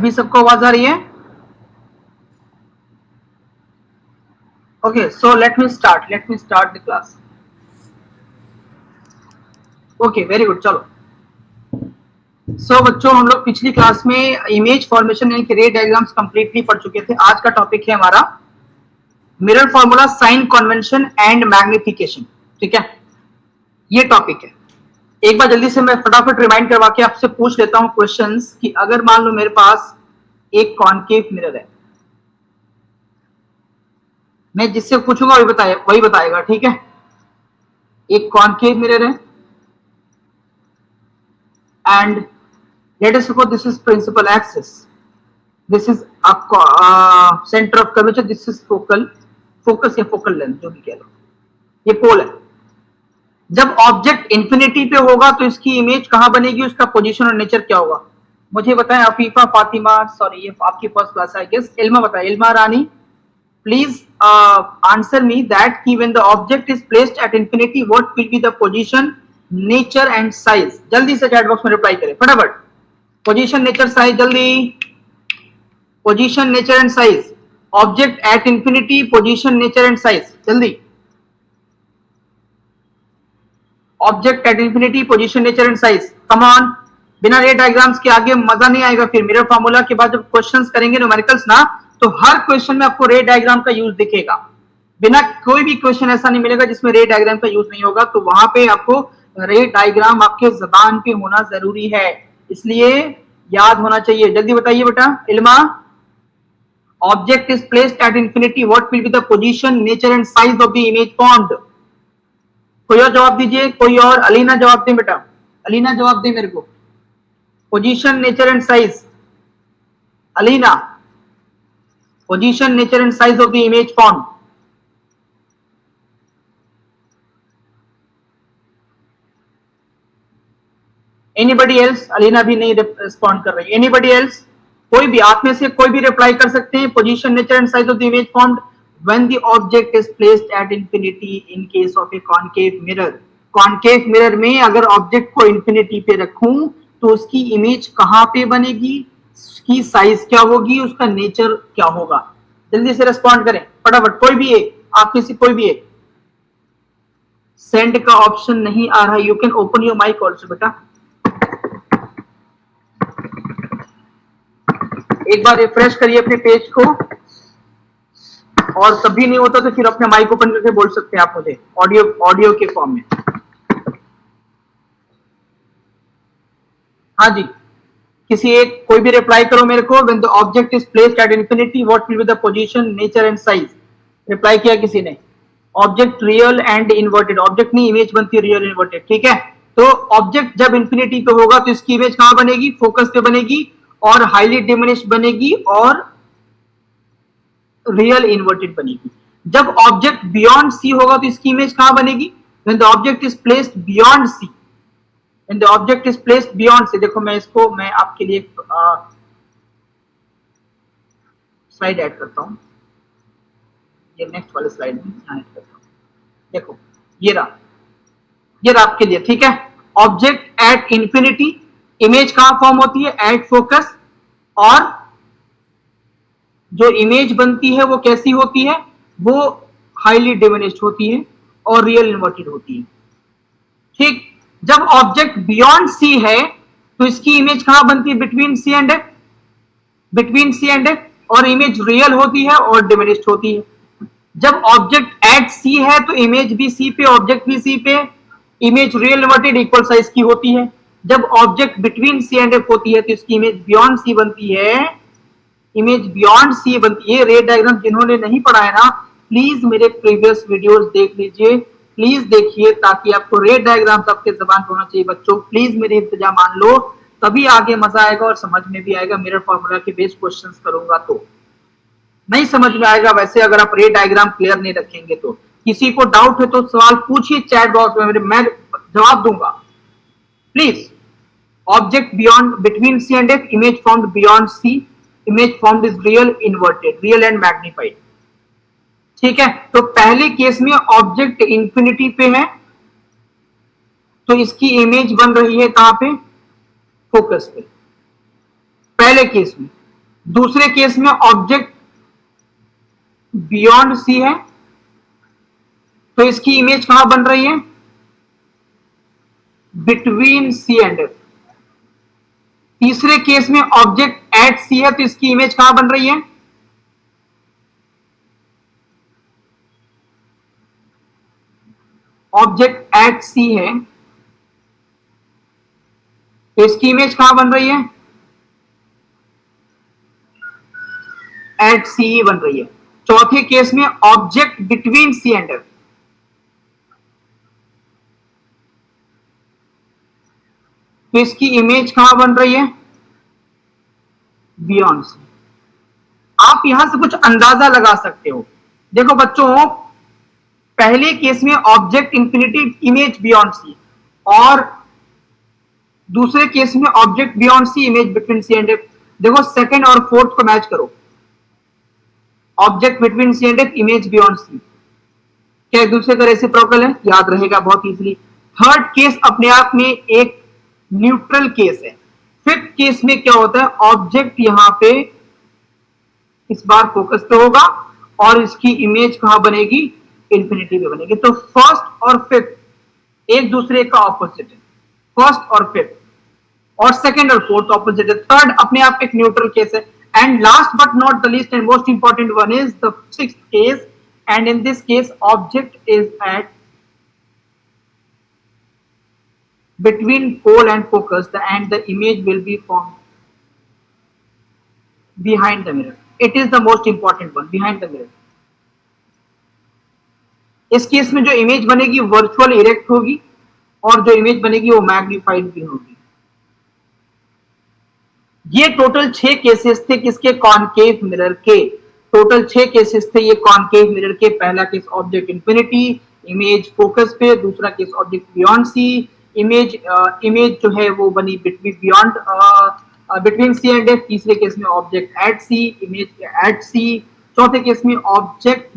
अभी सबको आवाज आ रही है? Okay, so let me start the class. Okay, very good. चलो, बच्चों, हम लोग पिछली क्लास में इमेज फॉर्मेशन यानी कि रे डायग्राम्स कंप्लीटली पढ़ चुके थे। आज का टॉपिक है हमारा mirror formula, sign convention and magnification. ठीक है, ये टॉपिक है। एक बार जल्दी से मैं फटाफट रिमाइंड करवा के आपसे पूछ लेता हूं क्वेश्चंस कि अगर मान लो मेरे पास एक कॉन्केव मिरर है, मैं जिससे पूछूंगा वही बताएगा। ठीक है, एक कॉन्केव मिरर है and let us suppose this is principal axis, this is a center of curvature, this is focus या focal length जो भी कह लो, ये पोल है। जब ऑब्जेक्ट इंफिनिटी पे होगा तो इसकी इमेज कहां बनेगी, उसका पोजीशन और नेचर क्या होगा? मुझे बताएं अफीफा, फातिमा, सॉरी ये आपकी फर्स्ट क्लास है आई गेस। इल्मा बताए, Ilma Rani please answer me that कि when the object is placed at infinity what will be the position, nature and size. जल्दी से चैट बॉक्स में रिप्लाई करें फटाफट। पोजीशन, नेचर, साइज, जल्दी। Position, nature and size. Object at infinity, position, nature and size, जल्दी। Object at infinity, position, nature and size, come on. बिना ray diagrams के आगे मजा नहीं आएगा। फिर मिरर फार्मूला के बाद जब क्वेश्चंस करेंगे न्यूमेरिकल्स ना, तो हर क्वेश्चन में आपको रे डायग्राम का यूज दिखेगा। बिना कोई भी क्वेश्चन ऐसा नहीं मिलेगा जिसमें रे डायग्राम का यूज नहीं होगा। तो वहां पे आपको रे डायग्राम आपके जबान पे होना जरूरी है, इसलिए याद होना चाहिए। जल्दी बताइए बेटा। Ilma, object is placed at infinity what will be the position, nature and size of the image formed. कोई और जवाब दीजिए, कोई और। अलीना जवाब दे बेटा, अलीना जवाब दे मेरे को। Position, nature and size, Alina. Position, nature and size of the image formed. Anybody else? Alina भी नहीं रिस्पॉन्ड कर रही। Anybody else? कोई भी, आप में से कोई भी रिप्लाई कर सकते हैं। Position, nature and size of the image formed when the object is placed at infinity in case of a concave mirror. Concave mirror में अगर ऑब्जेक्ट को इंफिनिटी पे रखूं तो उसकी इमेज कहां पे बनेगी, उसकी साइज क्या होगी, उसका नेचर क्या होगा? जल्दी से रिस्पॉन्ड करें फटाफट, कोई भी एक, आप में से कोई भी एक। सेंड का ऑप्शन नहीं आ रहा, you can open your mic also बेटा। एक बार रिफ्रेश करिए अपने पेज को, और कभी नहीं होता तो फिर अपने माइक ओपन करके बोल सकते हैं आप मुझे ऑडियो के फॉर्म में। हाँ जी, किसी एक, कोई भी रिप्लाई करो मेरे को। When the object is placed at infinity what will be the position, nature and size. Reply किया किसी ने? Object real and inverted, object नहीं इमेज बनती है रियल इन्वर्टेड। ठीक है, तो ऑब्जेक्ट जब इंफिनिटी पे होगा तो इसकी इमेज कहां बनेगी, फोकस पे बनेगी और हाईली डिमिनिश बनेगी और रियल इन्वर्टेड बनेगी। जब ऑब्जेक्ट बियॉन्ड सी होगा तो इसकी इमेज कहां बनेगी, when the object is placed beyond C. When the object is placed beyond C, देखो मैं आपके लिए स्लाइड ऐड करता हूं, ये नेक्स्ट वाले स्लाइड में यहाँ ऐड करता हूं। देखो ये रहा आपके लिए। ठीक है, ऑब्जेक्ट एट इंफिनिटी, इमेज कहां फॉर्म होती है, एट फोकस, और जो इमेज बनती है वो कैसी होती है, वो हाईली डिमिनिश्ड होती है और रियल इन्वर्टेड होती है। ठीक, जब ऑब्जेक्ट बियॉन्ड सी है तो इसकी इमेज कहां बनती है, between C and F, between C and F, और इमेज रियल होती है और डिमिनिश्ड होती है। जब ऑब्जेक्ट एट सी है तो इमेज भी सी पे, ऑब्जेक्ट भी सी पे, image real inverted equal size की होती है। जब object between C and F होती है तो इसकी इमेज बियॉन्ड सी बनती है, इमेज बियॉन्ड सी बनती है। रे डायग्राम जिन्होंने नहीं पढ़ा है ना, प्लीज मेरे प्रीवियस वीडियोस देख लीजिए, प्लीज देखिए, ताकि आपको रे डायग्राम आपके जबान होना चाहिए। बच्चों प्लीज मेरी इंतजा मान लो, तभी आगे मजा आएगा और समझ में भी आएगा। मिरर फॉर्मूला के बेस क्वेश्चंस करूंगा तो नहीं समझ में आएगा वैसे, अगर आप रे डायग्राम क्लियर नहीं रखेंगे तो। किसी को डाउट है तो सवाल पूछिए चैट बॉक्स में, मैं जवाब दूंगा। Please, object beyond, between C and F, image formed beyond C, image formed is real inverted, real and magnified. ठीक है, तो पहले केस में ऑब्जेक्ट इंफिनिटी पे है तो इसकी इमेज बन रही है कहां पे, फोकस पे, पहले केस में। दूसरे केस में ऑब्जेक्ट बियॉन्ड सी है, तो इसकी इमेज कहां बन रही है? Between C and F. तीसरे केस में ऑब्जेक्ट एट सी है, तो इसकी इमेज कहां बन रही है? ऑब्जेक्ट एट सी है, तो इसकी इमेज कहां बन रही है? एट सी ही बन रही है। चौथे केस में object between C and F, तो इसकी इमेज कहां बन रही है? Beyond C. आप यहां से कुछ अंदाजा लगा सकते हो। देखो बच्चों, पहले केस में object infinity image beyond C, और दूसरे केस में object beyond C image between C and F. देखो सेकंड और फोर्थ को मैच करो, object between C and F, image beyond C, क्या एक दूसरे का रेसिप्रोकल है? याद रहेगा बहुत इजीली। थर्ड केस अपने आप में एक न्यूट्रल केस है। फिफ्थ केस में क्या होता है? ऑब्जेक्ट यहां पे इस बार फोकस पे होगा और इसकी इमेज कहां बनेगी? इंफिनिटी पे बनेगी। तो फर्स्ट और फिफ्थ एक दूसरे का ऑपोजिट है, फर्स्ट और फिफ्थ, और सेकंड और फोर्थ ऑपोजिट है। थर्ड अपने आप एक न्यूट्रल केस है। And last but not the least and most important one is the sixth case, and in this case object is at between pole and focus, and the image will be formed behind the mirror. It is the most important one, behind the mirror. इस case में जो image बनेगी virtual erect होगी, और जो image बनेगी वो magnified भी होगी। ये टोटल 6 केसेस थे किसके? कॉनकेव मिरर के। टोटल 6 केसेस थे ये कॉनकेव मिरर के। पहला case object infinity, image focus पे। दूसरा case object beyond C, image image जो है वो बनी between beyond between C and F. तीसरे केस में object at C, image at C. चौथे केस में object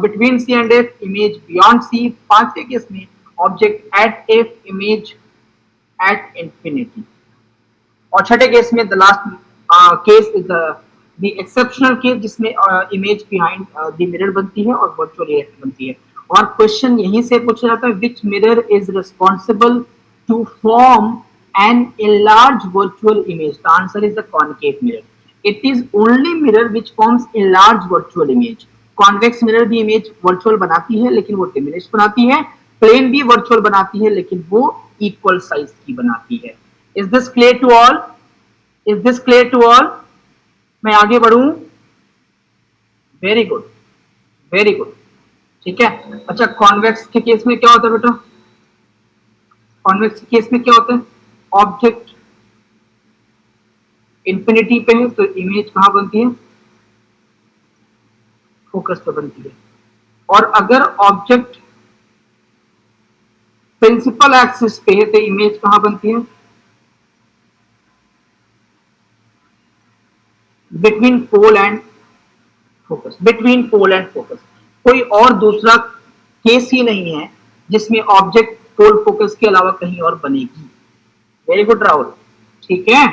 between C and F, image beyond C. पांचवे केस में object at F, image at infinity. और छठे केस में the last case is the exceptional case, जिसमें image behind the mirror बनती है और वर्चुअल रिएक्ट बनती है। और क्वेश्चन यहीं से पूछा जाता है, which mirror is responsible to form an enlarged virtual image? The answer is the concave mirror. It is only mirror which forms enlarged virtual image. Convex mirror भी इमेज वर्चुअल बनाती है लेकिन वो डिमिनिश बनाती है। प्लेन भी virtual बनाती है लेकिन वो इक्वल साइज की बनाती है। Is this clear to all? Is this clear to all? मैं आगे बढ़ूं? वेरी गुड, वेरी गुड, ठीक है। अच्छा, कॉन्वेक्स के केस में क्या होता है बेटा? कॉन्वेक्स के केस में क्या होता है? ऑब्जेक्ट इंफिनिटी पे है तो इमेज कहां बनती है? फोकस पे बनती है। और अगर ऑब्जेक्ट प्रिंसिपल एक्सिस पे है तो इमेज कहां बनती है? Between pole and focus, between pole and focus. कोई और दूसरा केस ही नहीं है जिसमें ऑब्जेक्ट पोल फोकस के अलावा कहीं और बनेगी। वेरी गुड राहुल, ठीक है।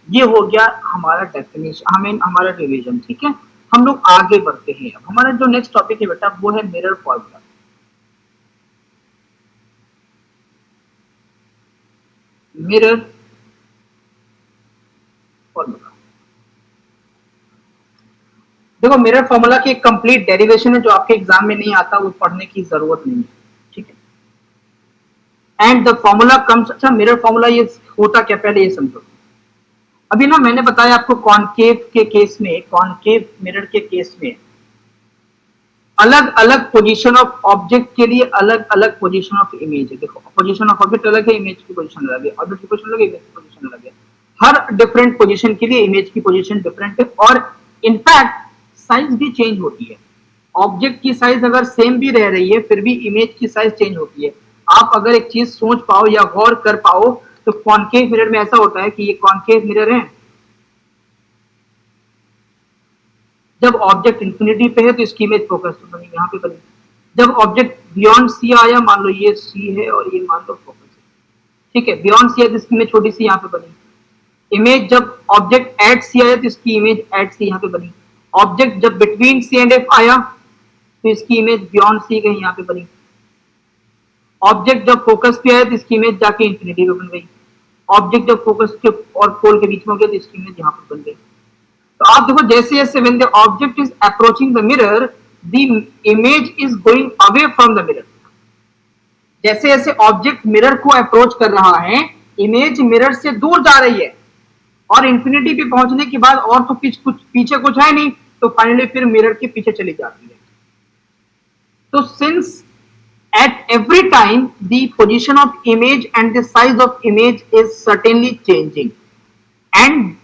ये हो गया हमारा डेफिनेशन, हमें हमारा रिवीजन, ठीक है। हम लोग आगे बढ़ते हैं। अब हमारा जो नेक्स्ट टॉपिक है बेटा वो है मिरर फॉर्मूला। मिरर फॉर्मूला, देखो मिरर फॉर्मूला की एक कंप्लीट डेरिवेशन है जो आपके एग्जाम में नहीं आता, वो पढ़ने की जरूरत नहीं है, ठीक है। एंड द फॉर्मूला कम्स, अच्छा मिरर फॉर्मूला ये होता क्या, पहले ये समझो। अभी ना मैंने बताया आपको कॉनकेव के केस में, कॉनकेव मिरर के केस में अलग अलग पोजीशन ऑफ ऑब्जेक्ट के लिए अलग अलग पोजीशन ऑफ इमेज है। देखो पोजीशन ऑफ ऑब्जेक्ट अलग है, इमेज की पोजीशन अलग है, ऑब्जेक्ट की पोजीशन अलग है, इमेज की पोजीशन अलग है। हर डिफरेंट पोजीशन के लिए इमेज की पोजीशन डिफरेंट है, और इनफैक्ट साइज भी चेंज होती है। ऑब्जेक्ट की साइज अगर सेम भी रह रही है फिर भी इमेज की साइज चेंज होती है। आप अगर एक चीज सोच पाओ या गौर कर पाओ तो कॉनकेव मिरर में ऐसा होता है कि ये कॉनकेव मिरर है, जब ऑब्जेक्ट इंफिनिटी पे है तो इसकी इमेज फोकस पे बनी, यहाँ पे बनी। जब ऑब्जेक्ट बियॉन्ड सी आया, मान लो ये सी है और ये मान लो फोकस है, ठीक है, बियॉन्ड सी है तो इसकी इमेज छोटी सी यहाँ पे बनी। इमेज जब ऑब्जेक्ट एट सी आया तो इसकी इमेज एट सी यहाँ पे बनी, ऑब्जेक्ट जब बिटवीन सी एंड एफ आया तो इसकी इमेज बियॉन्ड सी गई यहाँ पे बनी, ऑब्जेक्ट जब फोकस पे आया तो इसकी इमेज जाके इंफिनिटी पे बन गई, ऑब्जेक्ट जब फोकस के और पोल के बीच में हो गया तो इसकी इमेज यहाँ पे बन गई। तो आप देखो जैसे जैसे when the object is approaching the mirror the image is going away from the mirror, जैसे जैसे ऑब्जेक्ट मिरर को अप्रोच कर रहा है इमेज मिरर से दूर जा रही है और इंफिनिटी पे पहुंचने के बाद और तो कुछ पीछे कुछ है नहीं तो फाइनली फिर मिरर के पीछे चली जाती है। तो since at every time the position of image and the size of image is certainly changing, and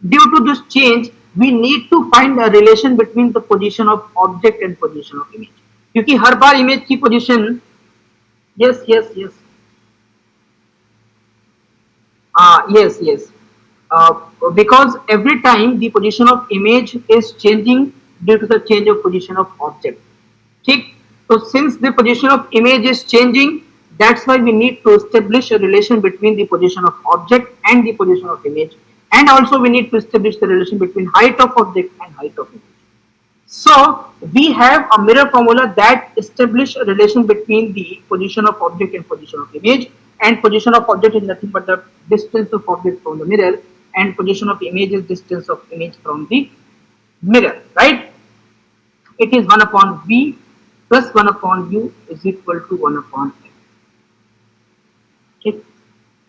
due to this change we need to find a relation between the position of object and position of image, क्योंकि हर बार image की position yes because every time the position of image is changing due to the change of position of object, ठीक। So since the position of image is changing, that's why we need to establish a relation between the position of object and the position of image, and also we need to establish the relation between height of object and height of image. So we have a mirror formula that establish a relation between the position of object and position of image, and position of object is nothing but the distance of object from the mirror, and position of image is distance of image from the mirror, right? It is 1 upon v plus 1 upon u is equal to 1 upon f, ठीक।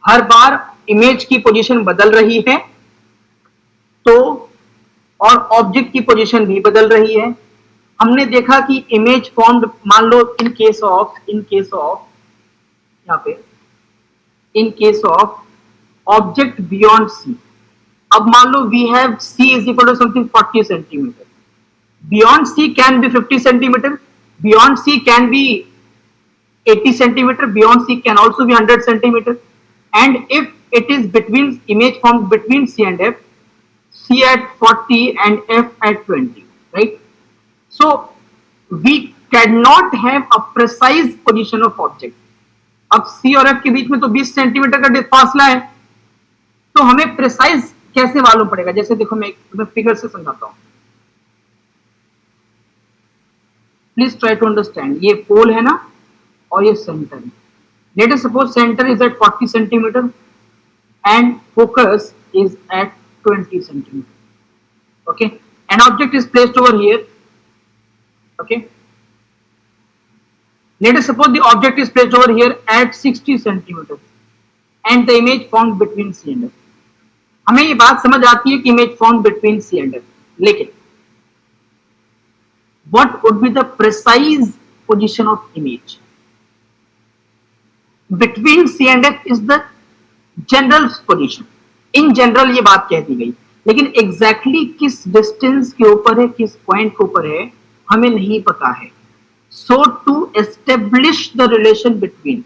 हर बार image की position बदल रही है तो और object की position भी बदल रही है। हमने देखा कि इमेज फॉर्म्ड, मान लो इन केस ऑफ यहाँ पे in case of object beyond C, अब मान लो we have C is equal to something 40 centimetre, beyond c can be 50 centimeter, beyond c can be 80 centimeter, beyond c can also be 100 centimeter, and if it is between image formed between c and f, c at 40 and f at 20, right? So we cannot have a precise position of object. अब c और f के बीच में तो 20 centimetre का फासला है, तो हमें प्रिसाइज कैसे मालूम पड़ेगा? जैसे देखो मैं फिगर से समझाता हूं, प्लीज ट्राई टू अंडरस्टैंड। ये पोल है ना और ये सेंटर है। Let us suppose centre is at 40 centimetre and focus is at 20 centimetre, okay, an object is placed over here, okay, let us suppose the object is placed over here at 60 centimeter and the image formed between C and F. हमें ये बात समझ आती है कि image formed between C and F, लेकिन what would be the precise position of image between C and F is the general position. In general ये बात कह दी गई, लेकिन exactly किस distance के ऊपर है, किस point के ऊपर है, हमें नहीं पता है। So to establish the relation between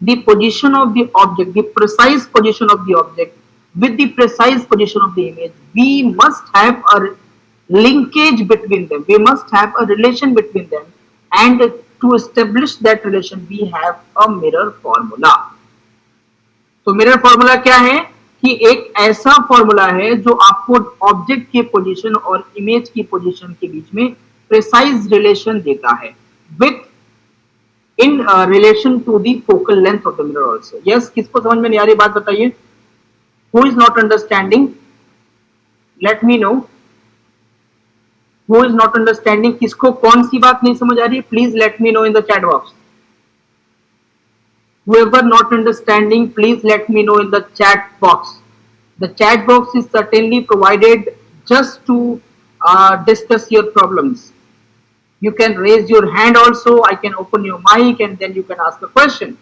the position of the object, the precise position of the object with the precise position of the image, we must have a linkage between them, we must have a relation between them, and to establish that relation we have a mirror formula. तो mirror formula क्या है कि एक ऐसा formula है जो आपको object के पोजीशन और इमेज की पोजीशन के बीच में प्रिसाइज रिलेशन देता है with in relation to the focal length of the mirror also. Yes, किसको समझ में नहीं आ रही बात बताइए? Who is not understanding? Let me know. Who is not understanding? किसको कौन सी बात नहीं समझ आ रही? Please let me know in the chat box. Whoever not understanding, please let me know in the chat box. The chat box is certainly provided just to discuss your problems. You can raise your hand also, I can open your mic and then you can ask a question.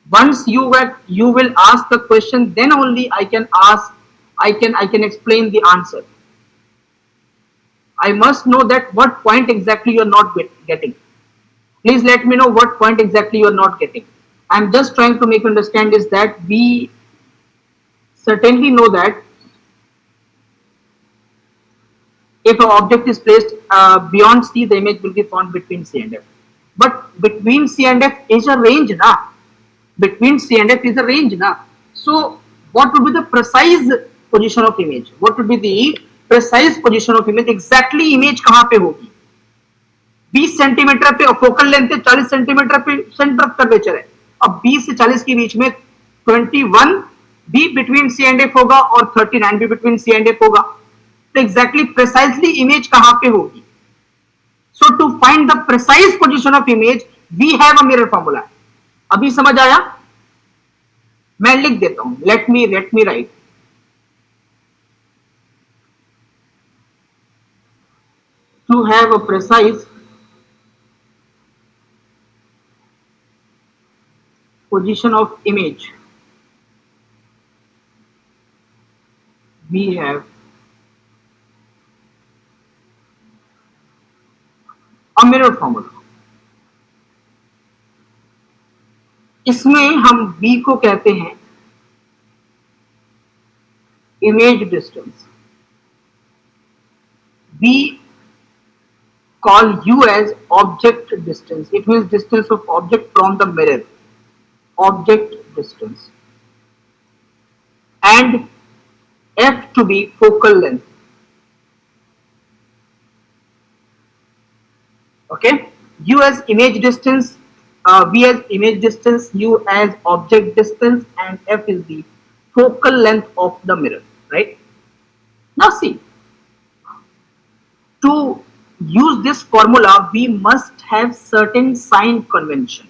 Once you will ask the question, then only I can explain the answer. I must know that what point exactly you are not getting. Please let me know what point exactly you are not getting. I am just trying to make you understand is that we certainly know that if an object is placed beyond C, the image will be formed between C and F. But between C and F is a range, na? Between C and F is a range, na? So what would be the precise position of image, what would be the precise position of image, exactly image कहां पे होगी. 20 centimetre पे focal length है, 40 centimetre पे centre of curvature है. अब 20 से 40 के बीच में 21 भी बिटवीन सी एंड एफ होगा और 39 भी बिटवीन सी एंड एफ होगा. तो एग्जैक्टली प्रिसाइजली इमेज कहां पे होगी. So to find the precise position of image we have a mirror formula. अभी समझ आया. मैं लिख देता हूं, let me write. To have a precise position of image we have a mirror formula. इसमें हम B को कहते हैं image distance, we call U as object distance. It means distance of object from the mirror, object distance, and F to be focal length. Okay, U as image distance, V as image distance, U as object distance, and F is the focal length of the mirror, right? Now see, to use this formula we must have certain sign convention.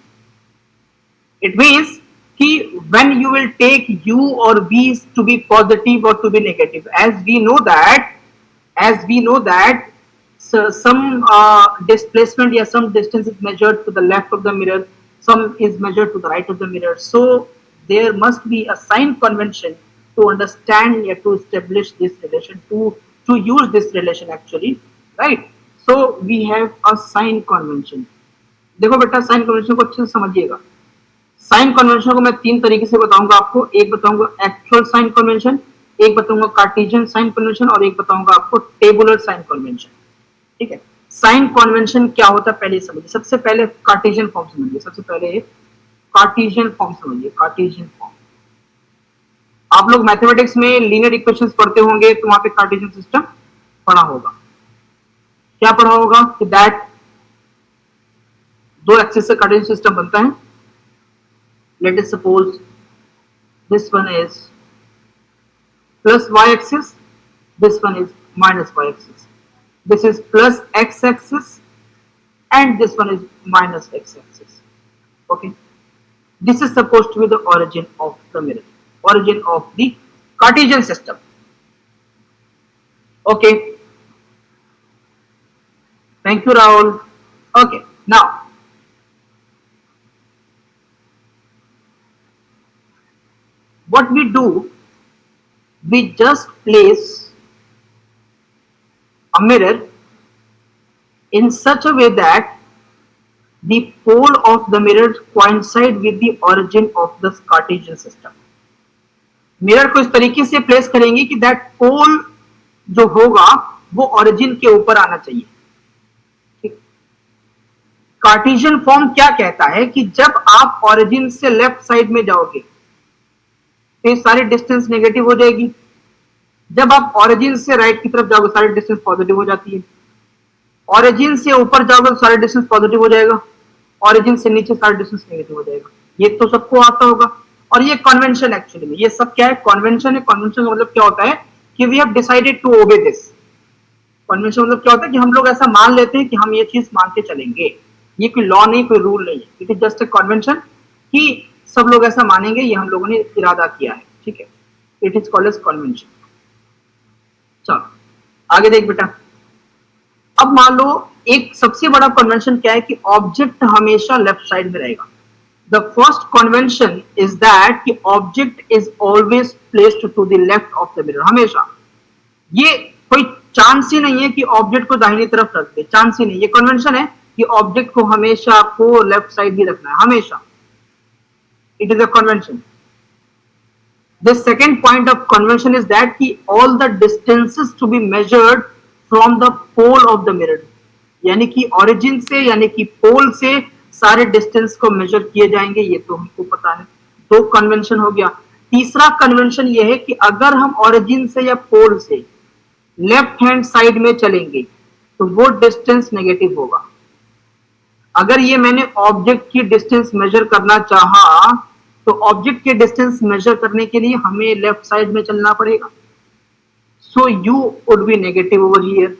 It means कि when you will take U or V to be positive or to be negative, as we know that so some displacement या some distance is measured to the left of the mirror, some is measured to the right of the mirror. So there must be a sign convention to understand या to establish this relation, to use this relation actually, right? So we have a sign convention. देखो बेटा sign convention को अच्छे से समझिएगा. Sign convention को मैं तीन तरीके से बताऊंगा आपको. एक बताऊंगा एक्चुअल साइन कन्वेंशन, एक बताऊंगा कार्टेशियन साइन कन्वेंशन और एक बताऊंगा आपको टेबुलर साइन कन्वेंशन. ठीक है. साइन कन्वेंशन क्या होता है पहले समझिए. सबसे पहले कार्टेशियन फॉर्म समझिए. सबसे पहले कार्टेशियन फॉर्म समझिए. कार्टेशियन फॉर्म आप लोग मैथमेटिक्स में लीनियर इक्वेशंस पढ़ते होंगे तो वहां पे कार्टेशियन सिस्टम पढ़ा होगा. क्या पढ़ा होगा कि दैट दो एक्सिस से कार्टेशियन सिस्टम बनता है. Let us suppose this one is plus y-axis, this one is minus y-axis. This is plus x-axis and this one is minus x-axis. Okay. This is supposed to be the origin of the mirror, origin of the Cartesian system. Okay. Thank you, Rahul. Okay. Now, what we do, we just place a mirror in such a way that the pole of the mirror coincide with the origin of the Cartesian system. Mirror को इस तरीके से place करेंगे कि that पोल जो होगा वो origin के ऊपर आना चाहिए. कार्टेशियन फॉर्म क्या कहता है कि जब आप ओरिजिन से लेफ्ट साइड में जाओगे तो ये सारी डिस्टेंस नेगेटिव हो जाएगी. जब आप ओरिजिन से राइट की तरफ जाओगे सारी डिस्टेंस पॉजिटिव हो जाती है. ओरिजिन से ऊपर जाओगे तो सारी डिस्टेंस पॉजिटिव हो जाएगा. ओरिजिन से नीचे सारी डिस्टेंस नेगेटिव हो जाएगा. ये तो सबको आता होगा. और ये कन्वेंशन एक्चुअली में, ये सब क्या है, कन्वेंशन है. कन्वेंशन का मतलब क्या होता है कि we have decided to obey this. Convention मतलब क्या होता है कि हम लोग ऐसा मान लेते हैं कि हम ये चीज मान के चलेंगे. ये कोई लॉ नहीं, कोई रूल नहीं है. It is just a convention कि सब लोग ऐसा मानेंगे, ये हम लोगों ने इरादा किया है. ठीक है. It is called as convention. चलो आगे देख बेटा. अब मान लो एक सबसे बड़ा कन्वेंशन क्या है कि ऑब्जेक्ट हमेशा लेफ्ट साइड में रहेगा. The first convention is that कि object is always placed to the left of the mirror. हमेशा. ये कोई चांस ही नहीं है कि ऑब्जेक्ट को दाहिनी तरफ रख दे. चांस ही नहीं. ये कन्वेंशन है कि ऑब्जेक्ट को हमेशा आपको लेफ्ट साइड ही रखना है. हमेशा. It is a convention. The second point of convention is that कि all the distances to be measured from the pole of the mirror. यानी कि origin से यानी कि pole से सारे distance को measure किए जाएंगे. ये तो हमको पता है. दो convention हो गया. तीसरा कन्वेंशन ये है कि अगर हम ओरिजिन से या पोल से लेफ्ट हैंड साइड में चलेंगे तो वो डिस्टेंस नेगेटिव होगा। अगर ये मैंने ऑब्जेक्ट की डिस्टेंस मेजर करना चाहा तो ऑब्जेक्ट के डिस्टेंस मेजर करने के लिए हमें लेफ्ट साइड में चलना पड़ेगा। सो u would be negative over here.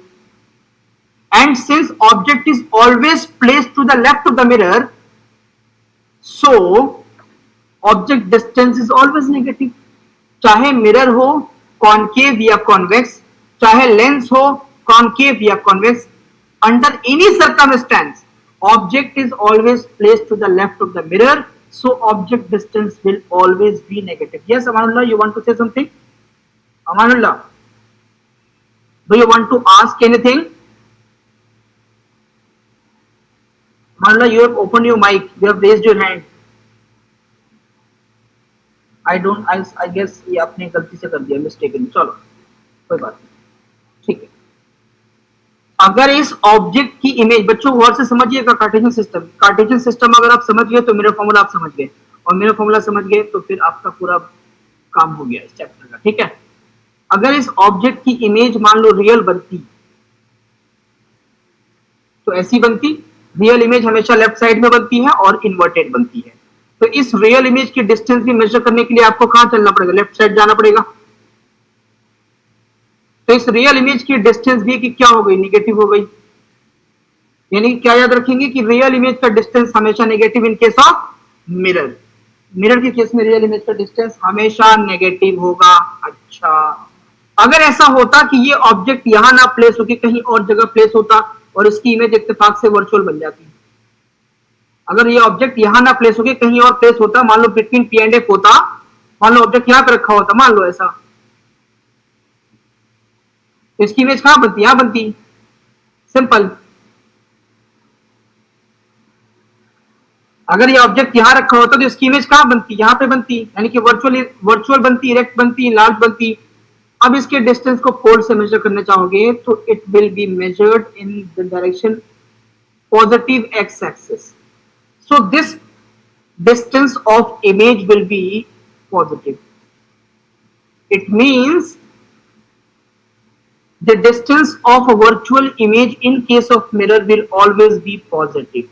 And since object is always placed to the left of the mirror, so object distance is always negative. चाहे मिरर हो कॉनकेव या कॉन्वेक्स, चाहे लेंस हो कॉनकेव या convex, under any circumstance object is always placed to the left of the mirror, so object distance will always be negative. Yes, Amanullah, you want to say something? Amanullah, do you want to ask anything? Amanullah, you have opened your mic, you have raised your hand. I guess ये आपने गलती से कर दिया, mistaken. चलो कोई बात नहीं, ठीक है। अगर इस ऑब्जेक्ट की इमेज, बच्चों गौर से समझिएगा, कार्टेशियन सिस्टम अगर आप समझ गए तो मेरा फॉर्मूला आप समझ गए, और मेरा फॉर्मूला समझ गए तो फिर आपका पूरा काम हो गया इस चैप्टर का, ठीक है। अगर इस ऑब्जेक्ट की इमेज मान लो रियल बनती तो ऐसी बनती, रियल इमेज हमेशा लेफ्ट साइड में बनती है और इन्वर्टेड बनती है। तो इस रियल इमेज की डिस्टेंस भी मेजर करने के लिए आपको कहां चलना पड़ेगा? लेफ्ट साइड जाना पड़ेगा। तो इस रियल इमेज की डिस्टेंस भी कि क्या हो गई? निगेटिव हो गई। यानी क्या याद रखेंगे कि रियल इमेज का डिस्टेंस हमेशा negative in case of mirror. Mirror के केस में रियल इमेज का डिस्टेंस हमेशा नेगेटिव होगा। अच्छा, अगर ऐसा होता कि ये ऑब्जेक्ट यहां ना प्लेस होकर कहीं और जगह प्लेस होता और इसकी इमेज इत्तेफाक से वर्चुअल बन जाती, अगर ये ऑब्जेक्ट यहां ना प्लेस होकर कहीं और प्लेस होता, मान लो बिटवीन पी एंड एफ होता, मान लो ऑब्जेक्ट यहां पे रखा होता, मान लो ऐसा, तो इसकी इमेज कहां बनती? यहां बनती। सिंपल। अगर ये ऑब्जेक्ट यहां रखा होता तो इसकी इमेज कहां बनती? यहां पे बनती, यानी कि वर्चुअल बनती, इरेक्ट बनती, लार्ज बनती। अब इसके डिस्टेंस को पोल से मेजर करना चाहोगे तो it will be measured in the direction positive x axis. So this distance of image will be positive. It means the distance of a virtual image in case of mirror will always be positive.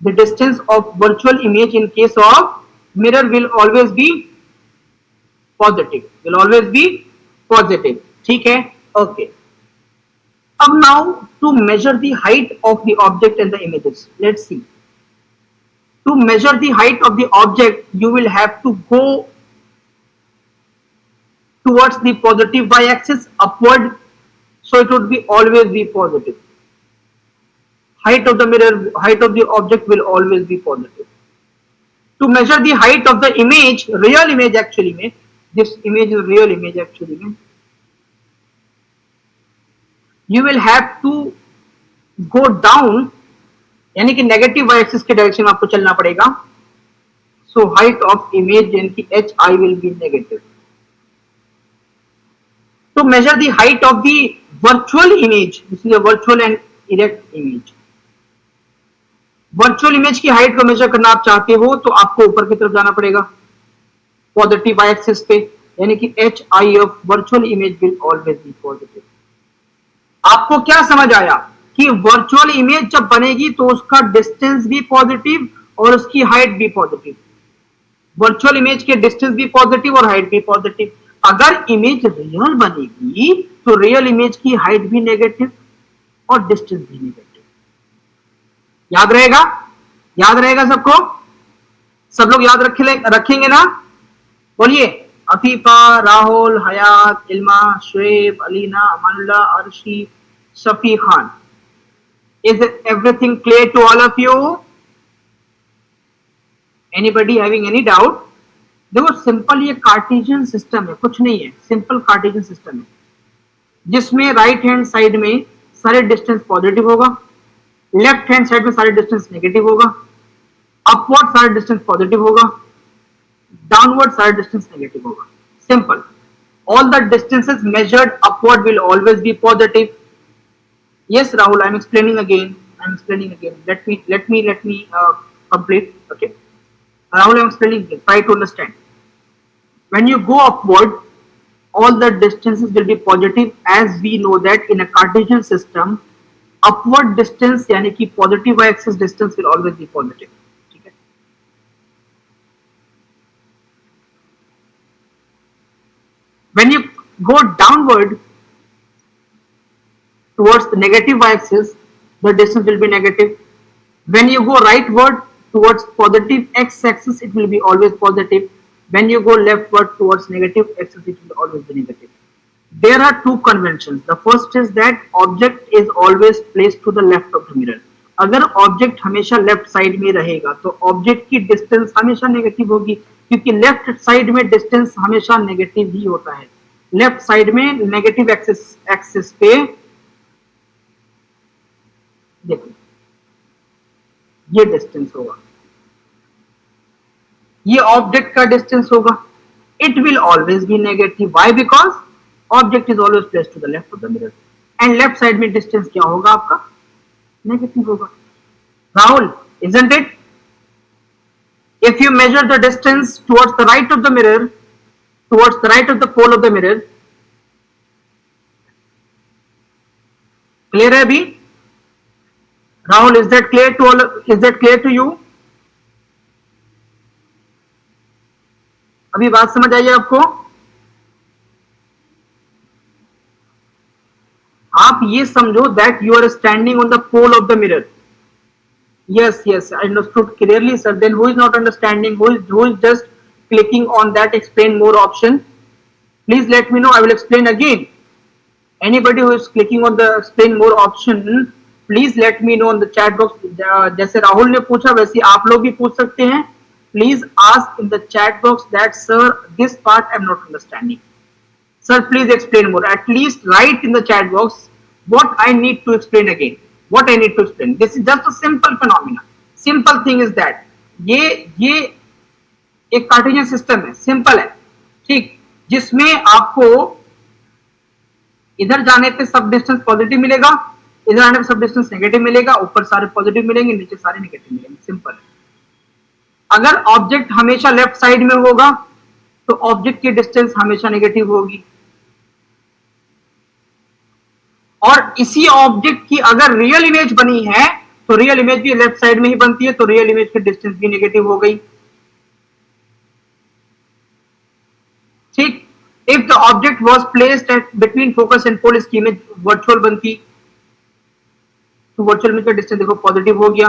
The distance of virtual image in case of mirror will always be positive. Will always be positive. ठीक है? Okay. Now to measure the height of the object and the images. Let's see. To measure the height of the object, you will have to go towards the positive y-axis upward, so it would be always be positive. Height of the mirror, height of the object will always be positive. To measure the height of the image, real image actually, this image is real image actually, you will have to go down, यानी कि negative Y axis के direction में आपको चलना पड़ेगा। So height of image यानी कि H I will be negative. To measure the height of the virtual image, this is a virtual and erect image. Virtual image की हाइट को measure करना आप चाहते हो तो आपको ऊपर की तरफ जाना पड़ेगा पॉजिटिव वाई एक्सिस पे, यानी कि H I of virtual image will always B positive. आपको क्या समझ आया कि वर्चुअल इमेज जब बनेगी तो उसका डिस्टेंस भी पॉजिटिव और उसकी हाइट भी पॉजिटिव। वर्चुअल इमेज के डिस्टेंस भी पॉजिटिव और हाइट भी पॉजिटिव। अगर इमेज रियल बनेगी तो रियल इमेज की हाइट भी नेगेटिव और डिस्टेंस भी नेगेटिव। याद रहेगा? याद रहेगा सबको? सब लोग याद रखेंगे ना? बोलिए। Afifa, Rahul, Hayat, Ilma, Shoaib, Alina, Amanullah, Arshi, Shafi Khan. Is everything clear to all of you? Anybody having any doubt? देखो सिंपल ये कार्टेशियन सिस्टम है, कुछ नहीं है, सिंपल कार्टेशियन सिस्टम है जिसमें राइट हैंड साइड में सारे डिस्टेंस पॉजिटिव होगा, लेफ्ट हैंड साइड में सारे डिस्टेंस नेगेटिव होगा, अपवर्ड सारे डिस्टेंस पॉजिटिव होगा, डाउनवर्ड सारे डिस्टेंस नेगेटिव होगा। Simple. All the distances measured upward will always be positive. Yes, Rahul, I'm explaining again. Let me complete. Okay, Rahul, I'm explaining again. Try to understand. When you go upward, all the distances will be positive, as we know that in a Cartesian system upward distance यानी कि positive y-axis distance will always be positive. ठीक है. When you go downward towards the negative y-axis, the distance will be negative. When you go rightward towards positive x-axis, it will be always positive. When you go leftward towards negative x-axis, it will always be negative. There are two conventions. The first is that object is always placed to the left of the mirror. अगर object हमेशा left side में रहेगा तो object की distance हमेशा negative होगी, क्योंकि left side में डिस्टेंस हमेशा नेगेटिव ही होता है. लेफ्ट साइड में नेगेटिव एक्सिस पे देखो ये डिस्टेंस होगा, ये ऑब्जेक्ट का डिस्टेंस होगा. It will always be negative. Why? Because object is always placed to the left of the mirror. And left side में डिस्टेंस क्या होगा आपका? नेगेटिव होगा. Rahul, isn't it? If you measure the distance towards the right of the mirror, towards the right of the pole of the mirror, clear है अभी? Rahul, is that clear to all? Is that clear to you? अभी बात समझ आई आपको? आप ये समझो that you are standing on the pole of the mirror. Yes, yes, I understood clearly, sir. Then who is not understanding? Who is just clicking on that explain more option? Please let me know. I will explain again. Anybody who is clicking on the explain more option, please let me know in the chat box. जैसे राहुल ने पूछा वैसे आप लोग भी पूछ सकते हैं. Please ask in the chat box that sir, this part I am not understanding. Sir, please explain more. At least write in the chat box what I need to explain again. What I need to explain. This is just a simple phenomena. Simple thing is that ये एक Cartesian system है, simple है, ठीक, जिसमें आपको इधर जाने पे सब डिस्टेंस पॉजिटिव मिलेगा, इधर आने पे सब डिस्टेंस नेगेटिव मिलेगा, ऊपर सारे पॉजिटिव मिलेंगे, नीचे सारे नेगेटिव मिलेंगे. सिंपल है. अगर ऑब्जेक्ट हमेशा लेफ्ट साइड में होगा तो ऑब्जेक्ट की डिस्टेंस हमेशा नेगेटिव होगी, और इसी ऑब्जेक्ट की अगर रियल इमेज बनी है तो रियल इमेज भी लेफ्ट साइड में ही बनती है, तो रियल इमेज की डिस्टेंस भी नेगेटिव हो गई. ठीक. If the object was placed at between focus and pole, इसकी इमेज वर्चुअल बनती, तो वर्चुअल इमेज का डिस्टेंस देखो पॉजिटिव हो गया.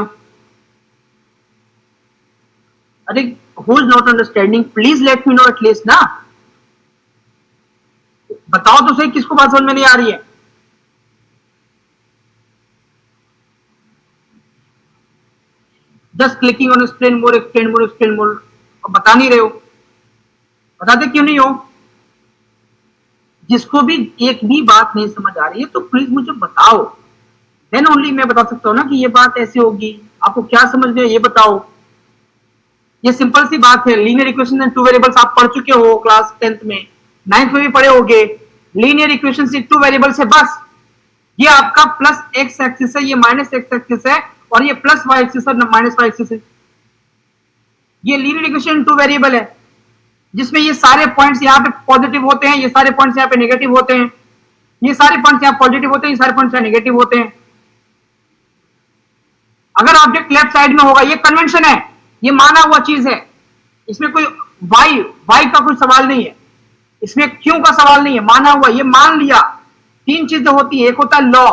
अरे who is not understanding, please let me know at least ना. बताओ तो सही किसको बात समझ में नहीं आ रही है. Just clicking on explain more, explain more, explain more. बता नहीं रहे हो. बताते क्यों नहीं हो? जिसको भी एक भी बात नहीं समझ आ रही है तो प्लीज मुझे बताओ, देन ओनली मैं बता सकता हूं ना कि ये बात ऐसे होगी. आपको क्या समझ में ये बताओ. ये सिंपल सी बात है. Linear equation and two variables आप पढ़ चुके हो क्लास 10th में, 9th में भी पढ़े होगे. लीनियर इक्वेशन से टू वेरिएबल्स है बस. ये आपका प्लस एक्स एक्सिस है, ये माइनस एक्स एक्सिस है, और ये प्लस वाई एक्सिस है, माइनस वाई एक्सिस है. ये लीनियर इक्वेशन टू वेरिएबल है जिसमें ये सारे पॉइंट्स यहाँ पे पॉजिटिव होते हैं, ये सारे पॉइंट्स यहाँ पे नेगेटिव होते हैं, ये सारे पॉइंट्स यहाँ पॉजिटिव होते हैं, ये सारे पॉइंट्स यहाँ नेगेटिव होते हैं. अगर ऑब्जेक्ट लेफ्ट साइड में होगा, ये कन्वेंशन है, ये माना हुआ चीज है, इसमें कोई वाई का कोई सवाल नहीं है, इसमें क्यों का सवाल नहीं है, माना हुआ, ये मान लिया. तीन चीजें होती है, एक होता है लॉ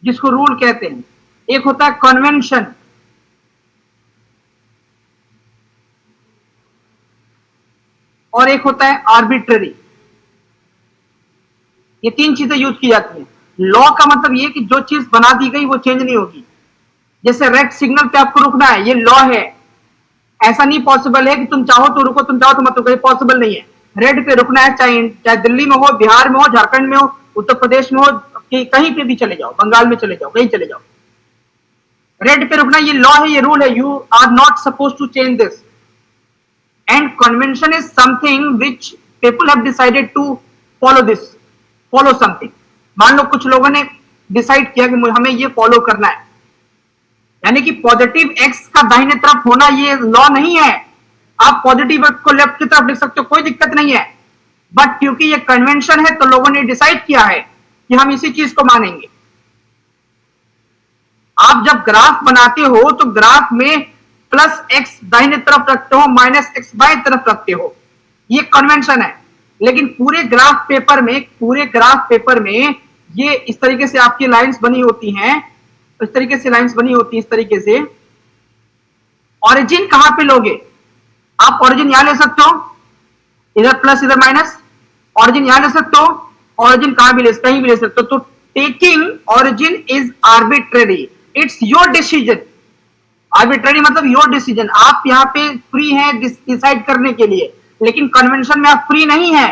जिसको रूल कहते हैं, एक होता है कन्वेंशन, और एक होता है आर्बिट्ररी. ये तीन चीजें यूज की जाती हैं. लॉ का मतलब ये कि जो चीज बना दी गई वो चेंज नहीं होगी. जैसे रेड सिग्नल पे आपको रुकना है, ये लॉ है. ऐसा नहीं पॉसिबल है कि तुम चाहो तो रुको, तुम चाहो तो मत रुको, ये पॉसिबल नहीं है. रेड पे रुकना है, चाहे दिल्ली में हो, बिहार में हो, झारखंड में हो, उत्तर प्रदेश में हो, कहीं पे भी चले जाओ, बंगाल में चले जाओ, कहीं चले जाओ, रेड पे रुकना, ये लॉ है, ये रूल है. You are not suppose to change this. And convention is something which people have decided to follow this, follow something. मान लो कुछ लोगों ने डिसाइड किया कि हमें ये फॉलो करना है, यानी कि पॉजिटिव एक्स का दाहिने तरफ होना ये लॉ नहीं है. आप पॉजिटिव एक्स को लेफ्ट की तरफ लिख सकते हो, कोई दिक्कत नहीं है। बट क्योंकि ये कन्वेंशन है तो लोगों ने डिसाइड किया है कि हम इसी चीज को मानेंगे। आप जब ग्राफ बनाते हो तो ग्राफ में प्लस एक्स दाहिने तरफ रखते हो, माइनस एक्स बाएं तरफ रखते हो, ये कन्वेंशन है। लेकिन पूरे ग्राफ पेपर में ये इस तरीके से आपकी लाइंस बनी होती हैं, इस तरीके से लाइंस बनी होती है, इस तरीके से। ऑरिजिन कहां पे लोगे आप? ऑरिजिन यहां ले सकते हो, इधर प्लस इधर माइनस, ऑरिजिन यहां ले सकते हो, ऑरिजिन कहीं भी ले सकते हो। तो taking origin is arbitrary, it's your decision. Arbitrary मतलब योर डिसीजन, आप यहाँ पे फ्री हैं डिसाइड करने के लिए, लेकिन कन्वेंशन में आप फ्री नहीं है।